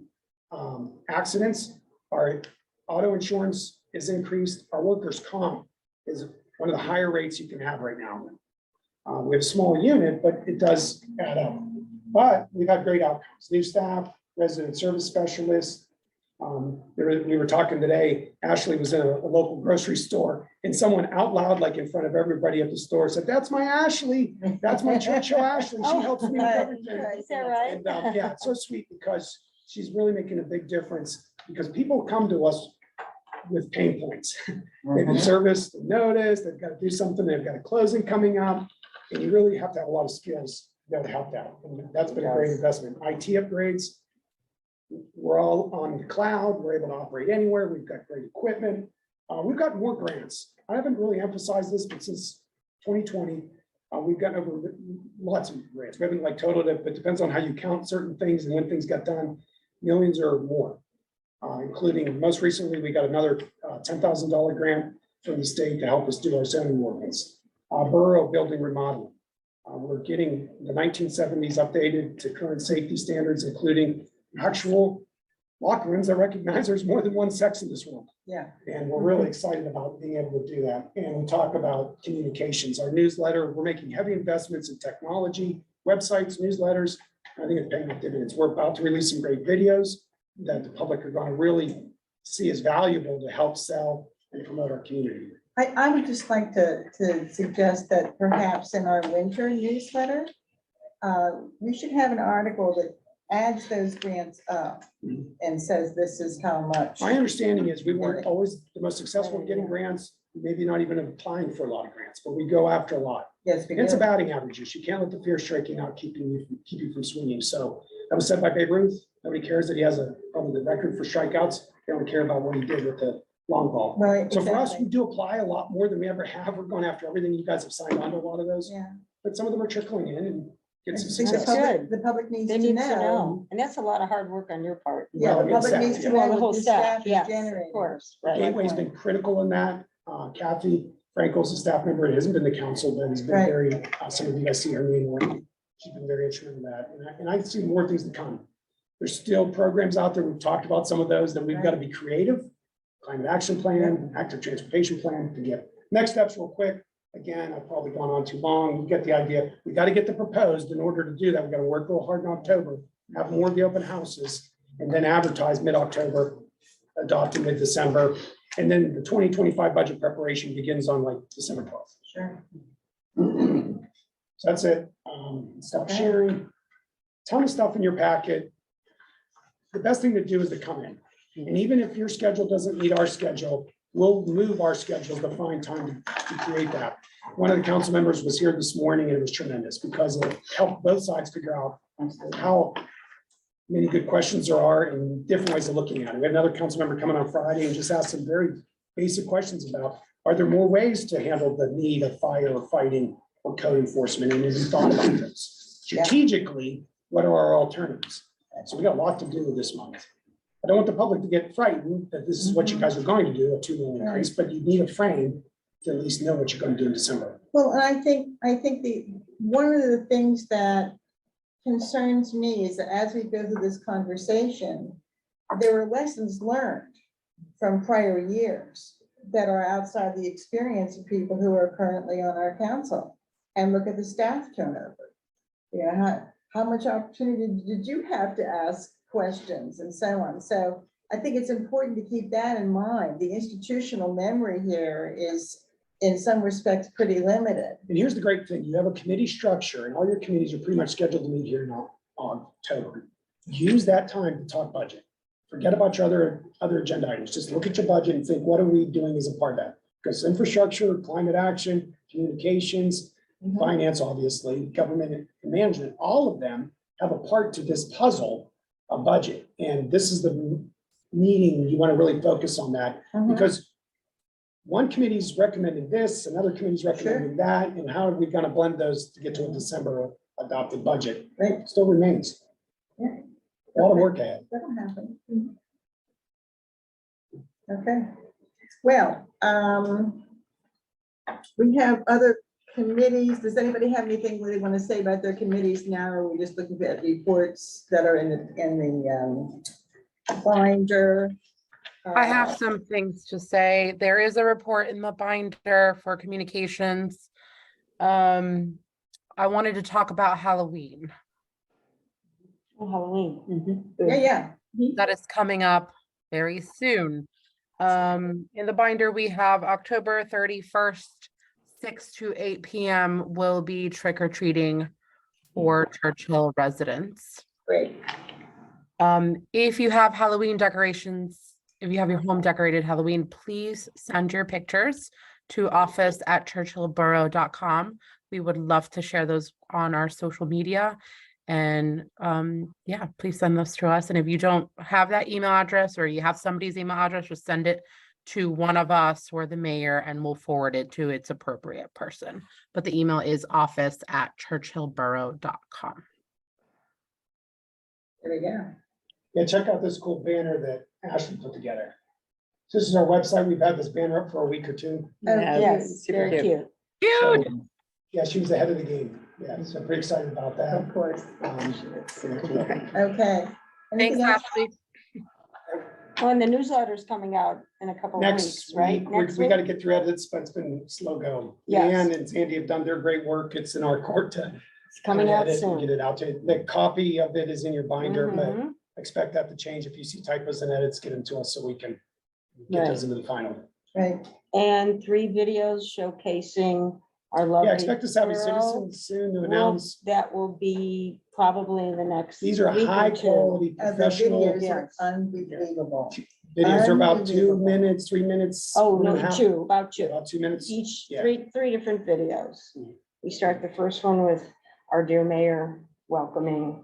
accidents. Our auto insurance is increased. Our workers' comp is one of the higher rates you can have right now. We have a small unit, but it does add up. But we've had great outcomes. New staff, resident service specialists. We were talking today, Ashley was in a local grocery store and someone out loud, like in front of everybody at the store, said, "That's my Ashley. That's my Churchill Ashley. She helps me with everything." Is that right? And yeah, it's so sweet because she's really making a big difference because people come to us with pain points. They've been serviced, they've noticed, they've got to do something, they've got a closing coming up, and you really have to have a lot of skills to be able to help that. And that's been a great investment. IT upgrades. We're all on the cloud. We're able to operate anywhere. We've got great equipment. We've got more grants. I haven't really emphasized this, but since 2020, we've gotten over lots of grants. We haven't totaled it, but it depends on how you count certain things and when things got done, millions or more. Including most recently, we got another $10,000 grant from the state to help us do our zoning ordinance. Borough building remodeling. We're getting the 1970s updated to current safety standards, including actual locker rooms that recognize there's more than one sex in this world. Yeah. And we're really excited about being able to do that. And we talk about communications, our newsletter, we're making heavy investments in technology, websites, newsletters. I think it's paying off dividends. We're about to release some great videos that the public are going to really see as valuable to help sell and promote our community. I would just like to suggest that perhaps in our winter newsletter, we should have an article that adds those grants up and says this is how much. My understanding is we weren't always the most successful in getting grants, maybe not even applying for a lot of grants, but we go after a lot. Yes, we It's a do. batting averages. You can't let the fear striking out keep you from swinging. So that was said by Babe Ruth. Nobody cares that he has probably the record for strikeouts. They don't care about what he did with the long ball. Right. So for us, exactly. we do apply a lot more than we ever have. We're going after everything. You guys have signed on to a lot of those, Yeah. but some of them are trickling in and get some The success. public- The public needs They to need to know. know, and that's a lot of hard work on your part. Yeah, the Well, public it's needs to that, know Well, the what whole the staff, staff is yes, of generating. course, right. Gateway's been critical in that. Kathy Frankel's a staff member. It hasn't been the council, but has been Right. very, some of you guys see her name. She's been very instrumental in that. And I see more things to come. There's still programs out there. We've talked about some of those that we've got to be creative. Climate action plan, active transportation plan to get next steps real quick. Again, I've probably gone on too long. You get the idea. We got to get the proposed. In order to do that, we got to work real hard in October, have more of the open houses, and then advertise mid-October, adopt in mid-December. And then the 2025 budget preparation begins on December 12th. Sure. So that's it. Stop sharing. Ton of stuff in your packet. The best thing to do is to come in. And even if your schedule doesn't meet our schedule, we'll move our schedules to find time to create that. one of the council members was here this morning and it was tremendous because it helped both sides figure out how many good questions there are and different ways of looking at it. We had another council member coming on Friday and just asked some very basic questions about, are there more ways to handle the need of fire or fighting or code enforcement? And have you thought about those? Strategically, what are our alternatives? So we got a lot to do this month. I don't want the public to get frightened that this is what you guys are going to do, a 2 million increase, but you need a frame to at least know what you're going to do in December. Well, and I think one of the things that concerns me is that as we go through this conversation, there are lessons learned from prior years that are outside the experience of people who are currently on our council. And look at the staff turnover. Yeah, how much opportunity did you have to ask questions and so on? So I think it's important to keep that in mind. The institutional memory here is in some respects pretty limited. And here's the great thing, you have a committee structure and all your committees are pretty much scheduled to meet here in October. Use that time to talk budget. Forget about your other agenda items. Just look at your budget and think, what are we doing as a part of that? Because infrastructure, climate action, communications, finance, obviously, government and management, all of them have a part to this puzzle of budget. And this is the meeting, you want to really focus on that because one committee's recommending this, another committee's recommending that, and how are we going to blend those to get to a December adopted budget? Right, still remains. Yeah. A lot of work ahead. That'll happen. Okay, well, we have other committees. Does anybody have anything they want to say about their committees now? Or are we just looking at reports that are in the binder? I have some things to say. There is a report in the binder for communications. I wanted to talk about Halloween. Oh, Halloween. Yeah. That is coming up very soon. In the binder, we have October 31st, 6 to 8 p.m. will be trick-or-treating for Churchill residents. Great. If you have Halloween decorations, if you have your home decorated Halloween, please send your pictures to office@churchillborough.com. We would love to share those on our social media. And yeah, please send those to us. And if you don't have that email address or you have somebody's email address, just send it to one of us or the mayor and we'll forward it to its appropriate person. But the email is office@churchillborough.com. There we go. Yeah, check out this cool banner that Ashley put together. So this is our website. We've had this banner up for a week or two. Yes, super very cute. cute. Cute. So, yeah, she was ahead of the game. Yeah, so I'm pretty excited about that. Of course. Okay. Okay. Thanks, Anything else? Ashley. Oh, and the newsletter's coming out in a couple of Next weeks, right? week, Next we week? got to get through edits, but it's been slow going. Yes. Dan and Sandy have done their great work. It's in our court to It's coming out edit and get soon. it out to you. The copy of it is in your binder, but Mhm. expect that to change. If you see typos and edits, get them to us so we can get Right. those into the final. Right. And 3 videos showcasing our lovely. Yeah, expect us to have a borough. citizen soon to Will- announce. That will be probably in the next. These are week or high two. quality The professional videos are Yes. unbelievable. videos. Are about 2 Unbelievable. minutes, 3 minutes. Oh, one and a no, half. 2, about 2. About 2 minutes. Each, Yeah. three different videos. We start the first one with our dear mayor welcoming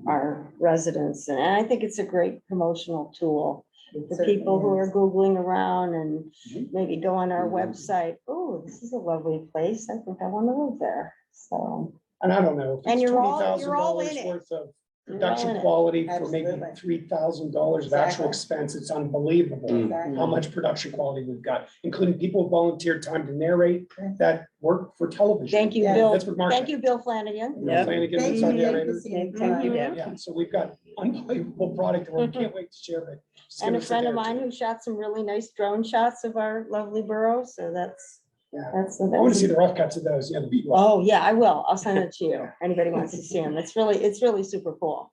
our residents. And I think it's a great promotional tool for people who are Googling around and maybe go on our website. Oh, this is a lovely place. I think I want to live there. So, And I don't know. if And it's you're all in $20,000 it. worth of You're all production in it. quality for maybe Absolutely. $3,000 of actual Exactly. expense. It's unbelievable. Exactly. How much production quality we've got, including people who volunteered time to narrate that work for television. thank you, Yeah, Bill. that's what Mark Thank said. you, Bill Flanagan. Yep. Flanagan, Thank it's you, on the Dave, narrator. for seeing Thank you, mine. Deb. Yeah, so we've got unbelievable product that we can't wait to share, but. just And a give us friend of day or mine two. who shot some really nice drone shots of our lovely borough. So that's. Yeah. I That's. want to see the rough cuts of those, yeah, the beat. rough. Oh, yeah, I will. I'll send it to you. Anybody wants to see them. It's really super cool.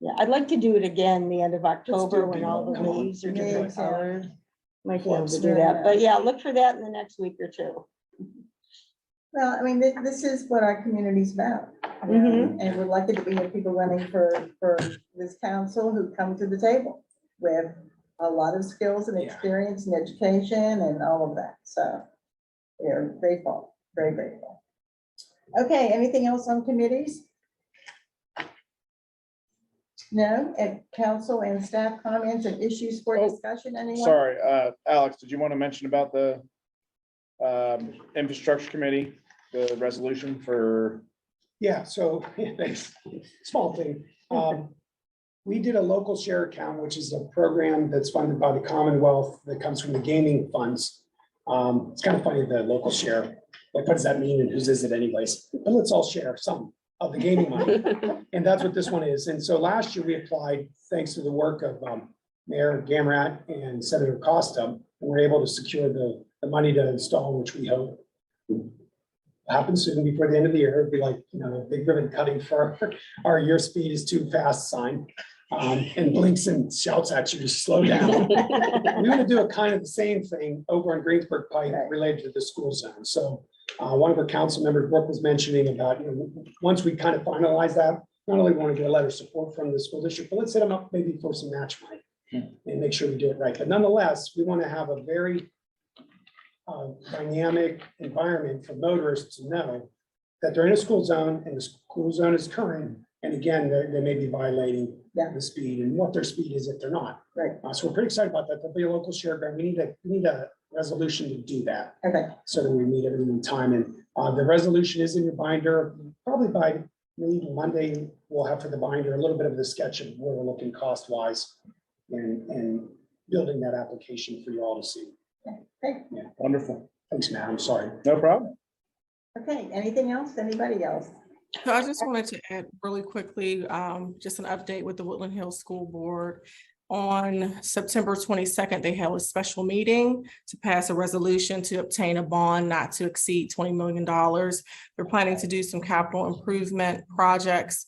Yeah, I'd like to do it again the end of October when all the Come on. leaves are different Leaves, yeah. colors. Might be able to Flips. do that, but yeah, look for that in the next week or two. Well, I mean, this is what our community's about. Mhm. And we're lucky to be have people running for this council who come to the table with a lot of skills and Yeah. experience and education and all of that. So we're grateful. Very grateful. Okay, anything else on committees? No, and council and staff comments and issues for Oh, discussion, anyone? Sorry, Alex, did you want to mention about the infrastructure committee, the resolution for? Yeah, so, thanks, small thing. We did a local share account, which is a program that's funded by the Commonwealth that comes from the gaming funds. It's kind of funny, the local share, like, what does that mean and whose is it anyways? But let's all share some of the gaming money. And that's what this one is. And so last year we applied, thanks to the work of Mayor Gamrat and Senator Costa, and we're able to secure the money to install, which we hope happen soon before the end of the year. It'd be like, you know, big ribbon cutting for our "your speed is too fast" sign. And blinks and shouts at you to slow down. We want to do a kind of the same thing over on Greensburg Pike related to the school zone. So one of our council members, Brooke, was mentioning about, you know, once we kind of finalize that, not only want to get a letter of support from the school district, but let's hit them up maybe for some match money and make sure we do it right. But nonetheless, we want to have a very dynamic environment for motorists to know that they're in a school zone and the school zone is current. And again, they may be violating the speed and what their speed is if they're not. Right. So we're pretty excited about that. There'll be a local share grant. We need a resolution to do that. Okay, So that we meet every time. And the resolution is in your binder. Probably by maybe Monday, we'll have for the binder a little bit of the sketch of where we're looking cost wise and building that application for you all to see. great. Yeah. Wonderful. Thanks, Matt. I'm sorry. No problem. Okay, anything else? Anybody else? So I just wanted to add really quickly, just an update with the Woodland Hills School Board. On September 22nd, they held a special meeting to pass a resolution to obtain a bond not to exceed $20 million. They're planning to do some capital improvement projects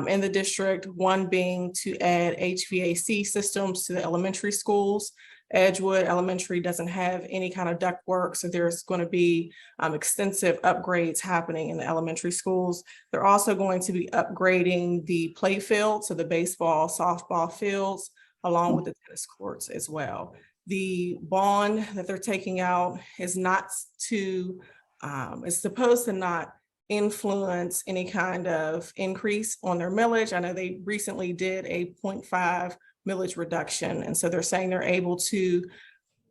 in the district, one being to add HVAC systems to the elementary schools. Edgewood Elementary doesn't have any kind of ductwork, so there's going to be extensive upgrades happening in the elementary schools. They're also going to be upgrading the play field, so the baseball, softball fields, along with the tennis courts as well. The bond that they're taking out is not to, it's supposed to not influence any kind of increase on their millage. I know they recently did a 0.5 millage reduction. And so they're saying they're able to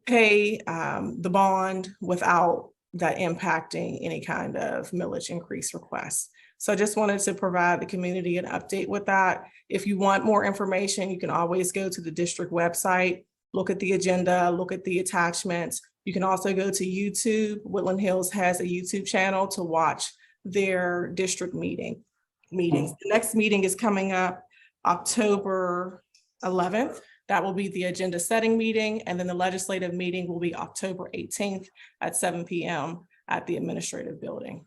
pay the bond without that impacting any kind of millage increase requests. So I just wanted to provide the community an update with that. If you want more information, you can always go to the district website, look at the agenda, look at the attachments. You can also go to YouTube. Woodland Hills has a YouTube channel to watch their district meetings. The next meeting is coming up October 11th. That will be the agenda setting meeting. And then the legislative meeting will be October 18th at 7 p.m. at the administrative building.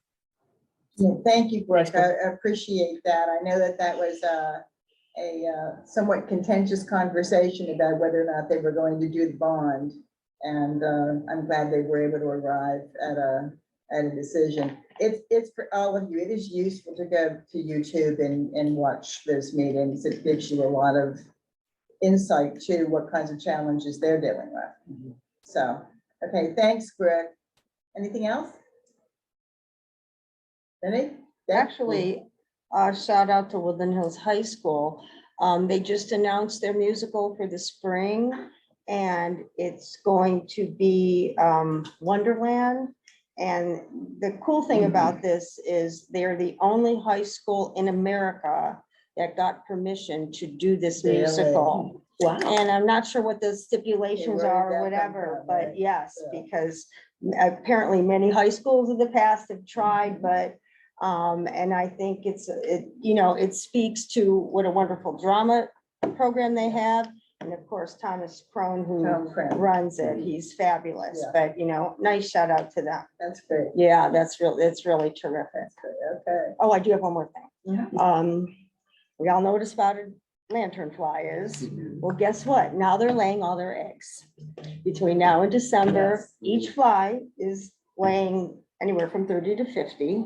Well, thank you, Brooke. I appreciate that. I know that that was a somewhat contentious conversation about whether or not they were going to do the bond. And I'm glad they were able to arrive at a decision. It's for all of you. It is useful to go to YouTube and watch those meetings. It gives you a lot of insight to what kinds of challenges they're dealing with. So, okay, thanks, Brooke. Anything else? Any? Actually, shout out to Woodland Hills High School. They just announced their musical for the spring, and it's going to be Wonderland. And the cool thing about this is they're the only high school in America that got permission to do this Really? musical. Wow. And I'm not sure what the stipulations where did are that or come whatever, from, but right? yes, Yeah. because apparently many high schools in the past have tried, but and I think it speaks to what a wonderful drama program they have. And of course, Thomas Crone, who Tom Crone. runs it, he's fabulous, Yeah. but nice shout out to them. That's great. Yeah, it's really terrific. That's good. Okay. Oh, I do have one more thing. Yeah. We all know what a spotted lanternfly is. Well, guess what? Now they're laying all their eggs. Between now and December, Yes. each fly is laying anywhere from 30 to 50.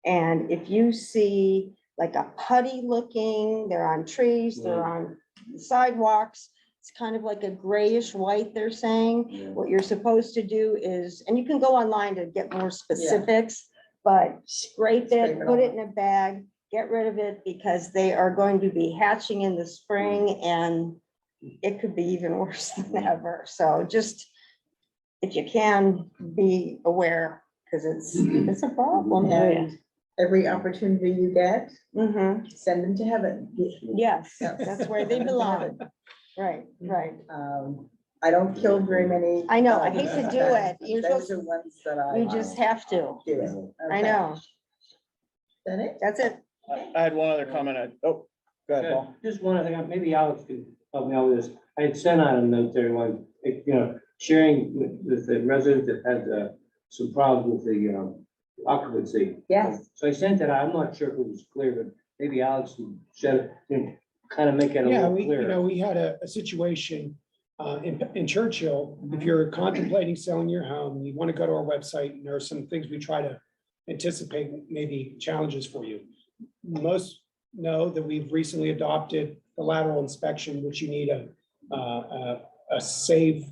And if you see like a putty looking, they're on trees, they're on sidewalks. It's kind of like a grayish white, they're saying. What you're supposed to do is, and you can go online to get more specifics, but scrape Scrape it, it put all. it in a bag, get rid of it, because they are going to be hatching in the spring and it could be even worse than ever. So just, if you can, be aware, because it's a problem. And every opportunity you get, Mhm. send them to heaven. Yes, that's where they Send them to belong. heaven. Right, right. I don't kill very many. I know, I hate to dogs, do but it. You're Those supposed- are ones that I. You just have to. Do it. I Okay. know. That it? That's it. I had one other comment. Go ahead, Yeah, Paul. just one other thing, maybe Alex could help me out with this. I had sent out a note to everyone, sharing with the residents that had some problems with the occupancy. Yes. So I sent it out. I'm not sure if it was clear, but maybe Alex can shed it, kind of make it a Yeah, little clearer. we had a situation in Churchill. If you're contemplating selling your home, you want to go to our website, and there are some things we try to anticipate, maybe challenges for you. Most know that we've recently adopted the lateral inspection, which you need a safe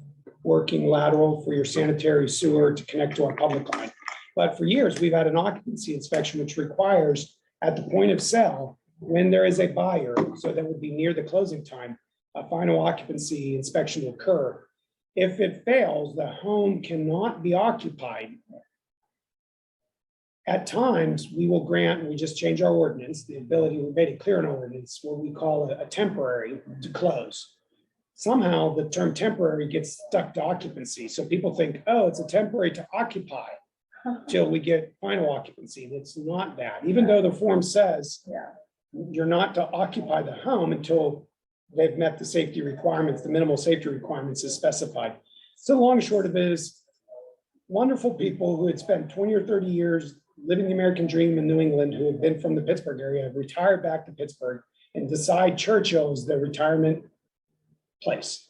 working lateral for your sanitary sewer to connect to our public line. But for years, we've had an occupancy inspection, which requires at the point of sale, when there is a buyer, so that would be near the closing time, a final occupancy inspection will occur. If it fails, the home cannot be occupied. At times, we will grant, and we just change our ordinance, the ability, we made it clear in our ordinance, what we call a temporary to close. Somehow, the term temporary gets stuck to occupancy, so people think, oh, it's a temporary to occupy till we get final occupancy. It's not that, even though the form says Yeah. you're not to occupy the home until they've met the safety requirements, the minimal safety requirements is specified. So the long and short of it is, wonderful people who had spent 20 or 30 years living the American dream in New England, who have been from the Pittsburgh area, have retired back to Pittsburgh and decide Churchill is their retirement place.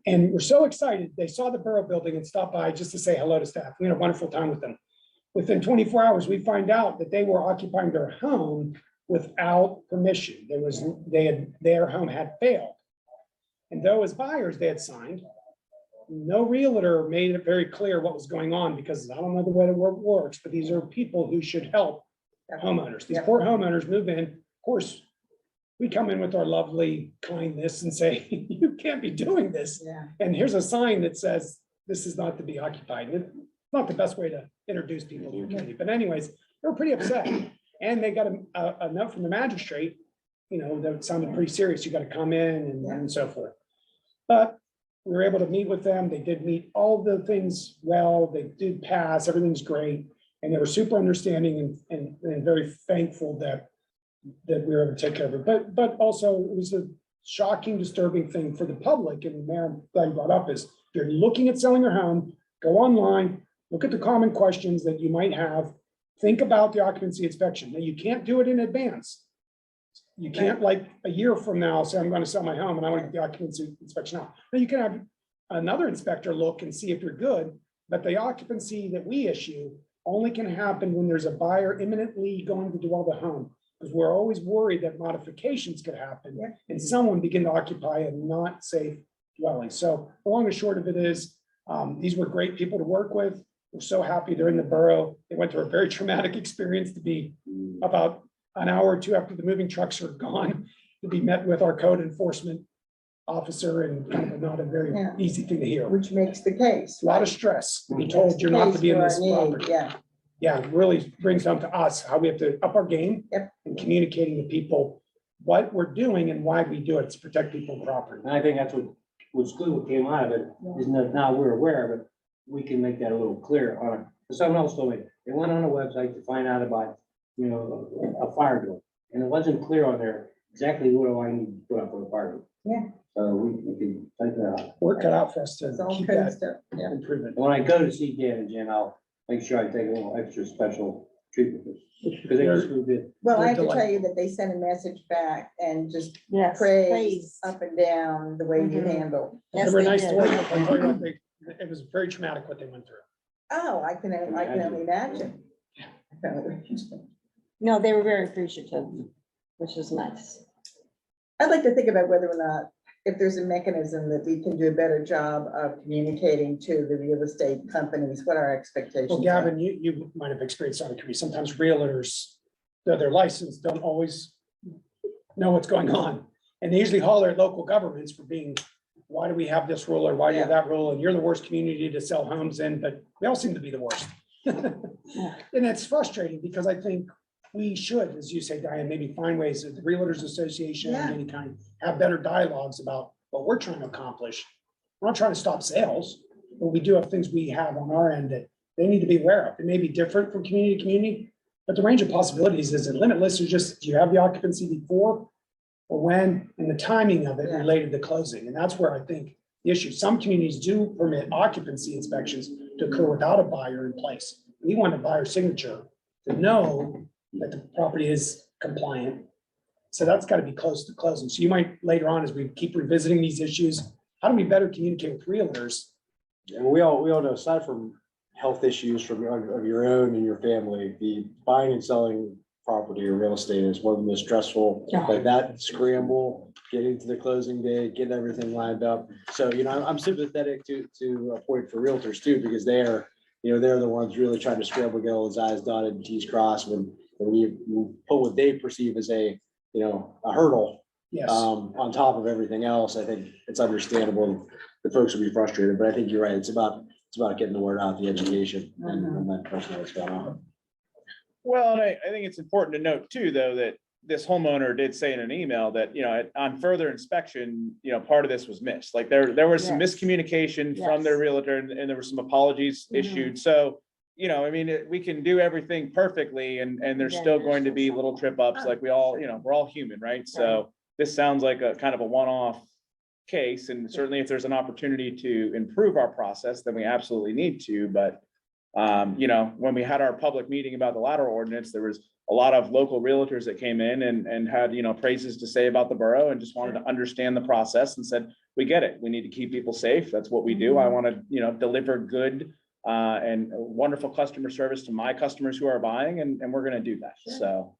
And we're so excited. They saw the borough building and stopped by just to say hello to staff. We had a wonderful time with them. Within 24 hours, we find out that they were occupying their home without permission. Their home had failed. And though as buyers they had signed, no realtor made it very clear what was going on, because I don't know the way the world works, but these are people who should help homeowners. These poor homeowners move in. Of course, we come in with our lovely kindness and say, you can't be doing this. Yeah. And here's a sign that says, this is not to be occupied. And it's not the best way to introduce people to your community. But anyways, they were pretty upset. And they got a note from the magistrate, that sounded pretty serious. You got to come in and so forth. But we were able to meet with them. They did meet all the things well. They did pass. Everything's great. And they were super understanding and very thankful that we were able to take care of it. But also it was a shocking, disturbing thing for the public. And the mayor Glenn brought up is, if you're looking at selling your home, go online, look at the common questions that you might have. Think about the occupancy inspection. Now, you can't do it in advance. You can't, like a year from now, say, I'm going to sell my home and I want to get the occupancy inspection out. Now, you can have another inspector look and see if you're good, but the occupancy that we issue only can happen when there's a buyer imminently going to dwell the home. Because we're always worried that modifications could happen and someone begin to occupy a not safe dwelling. So the long and short of it is, these were great people to work with. We're so happy they're in the borough. They went through a very traumatic experience to be about an hour or two after the moving trucks are gone, to be met with our code enforcement officer, and kind of not a very easy thing to hear. Which makes the case. A lot of stress to be told you're not to be in this property. Yeah, it really brings down to us how we have to up our game and communicating to people what we're doing and why we do it, to protect people's property. And I think that's what's good, what came out of it, is that now we're aware of it, we can make that a little clearer on it. Someone else told me, they went on a website to find out about, a fire door, and it wasn't clear on there exactly what do I need to put up for a fire door. Yeah. So we can type that out. Work cut out for us to It's all keep good that stuff. Yeah. improvement. And when I go to see Dan and Jen, I'll make sure I take a little extra special treatment, because they just moved in. Well, I have They're to tell you that they sent a message back and just Yes, praise praise. up and down the way you Mhm. handle. Yes, They were they nice to did. work with. I tell you what, it was very traumatic what they went through. Oh, I can only imagine. No, they were very appreciative, which is nice. I'd like to think about whether or not if there's a mechanism that we can do a better job of communicating to the real estate companies, what our expectations Well, are. Gavin, you might have experienced on the committee, sometimes realtors, though they're licensed, don't always know what's going on. And they usually holler at local governments for being, why do we have this rule or why do you have that rule? And you're the worst community to sell homes in, but we all seem to be the worst. And it's frustrating because I think we should, as you say, Diane, maybe find ways that the Realtors Association, Yeah. any kind, have better dialogues about what we're trying to accomplish. We're not trying to stop sales, but we do have things we have on our end that they need to be aware of. It may be different from community to community, but the range of possibilities isn't limitless. It's just, do you have the occupancy before or when, and the timing of it Yeah. related to closing? And that's where I think the issue, some communities do permit occupancy inspections to occur without a buyer in place. We want a buyer signature to know that the property is compliant. So that's got to be close to closing. So you might later on, as we keep revisiting these issues, how do we better communicate with realtors? And we all know, aside from health issues from of your own and your family, the buying and selling property or real estate is one of the most stressful, Yeah. like that scramble, getting to the closing day, getting everything lined up. So, I'm sympathetic to a point for realtors too, because they're the ones really trying to scramble, get all those I's dotted and T's crossed when you put what they perceive as a hurdle Yes. on top of everything else. I think it's understandable that folks will be frustrated, but I think you're right. It's about getting the word out, the education and that person that's going on. Well, and I think it's important to note too, though, that this homeowner did say in an email that, on further inspection, part of this was missed. Like there was some Yes. miscommunication from their Yes. realtor and there were some apologies Mhm. issued. So, we can do everything perfectly and there's Yeah, still there's going to just be some- little trip ups, like we all, we're all human, right? So this sounds like a kind of a one-off case, and certainly if there's an opportunity to improve our process, then we absolutely need to, but when we had our public meeting about the lateral ordinance, there was a lot of local realtors that came in and had, praises to say about the borough and just wanted to understand the process and said, we get it. We need to keep people safe. That's what we do. I want to, deliver good and wonderful customer service to my customers who are buying, and we're going to do that. Sure. So.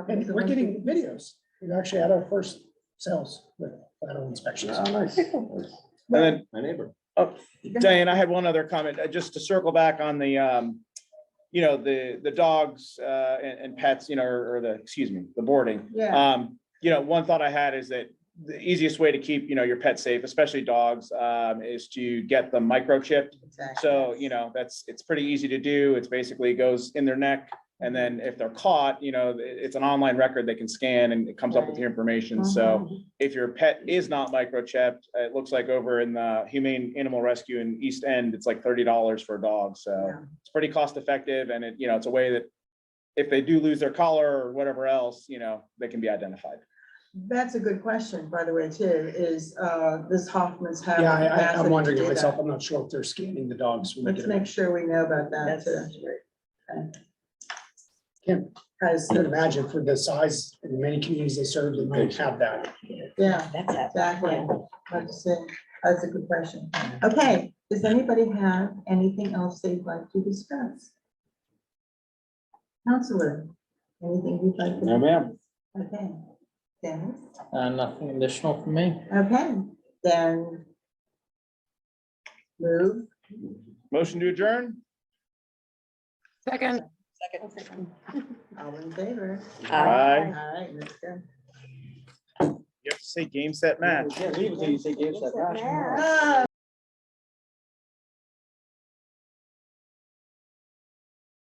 And we're getting videos. We've actually had our first sales with lateral inspections. Oh, nice. And then, My neighbor. oh, Diane, I had one other comment, just to circle back on the, the dogs and pets, or the boarding. Yeah. One thought I had is that the easiest way to keep, your pet safe, especially dogs, is to get them microchipped. Exactly. So, it's pretty easy to do. It's basically goes in their neck. And then if they're caught, it's an online record they can scan and it comes up with your information. So if your pet is not microchipped, it looks like over in the Humane Animal Rescue in East End, it's like $30 for a dog. So Yeah. it's pretty cost effective. And it's a way that if they do lose their collar or whatever else, they can be identified. That's a good question, by the way, too, is does Hoffman's have? Yeah, the capacity I'm to wondering do it myself. that? I'm not sure if they're scanning the dogs. when they Let's get them. make sure we know about that That's too. right. Can't Because, imagine for the size and the many communities they serve, they might have that. yeah, That's happening. exactly. Let's see. That's a good question. Okay, does anybody have anything else they'd like to discuss? Counselor, anything you'd like to? No, ma'am. discuss? Okay, Dennis? Nothing additional from me. Okay, then move. Motion to adjourn? Second. All in favor? Aye. All right, let's go. You have to say game, set, match. Yeah, leave it till you say game set match. Ah.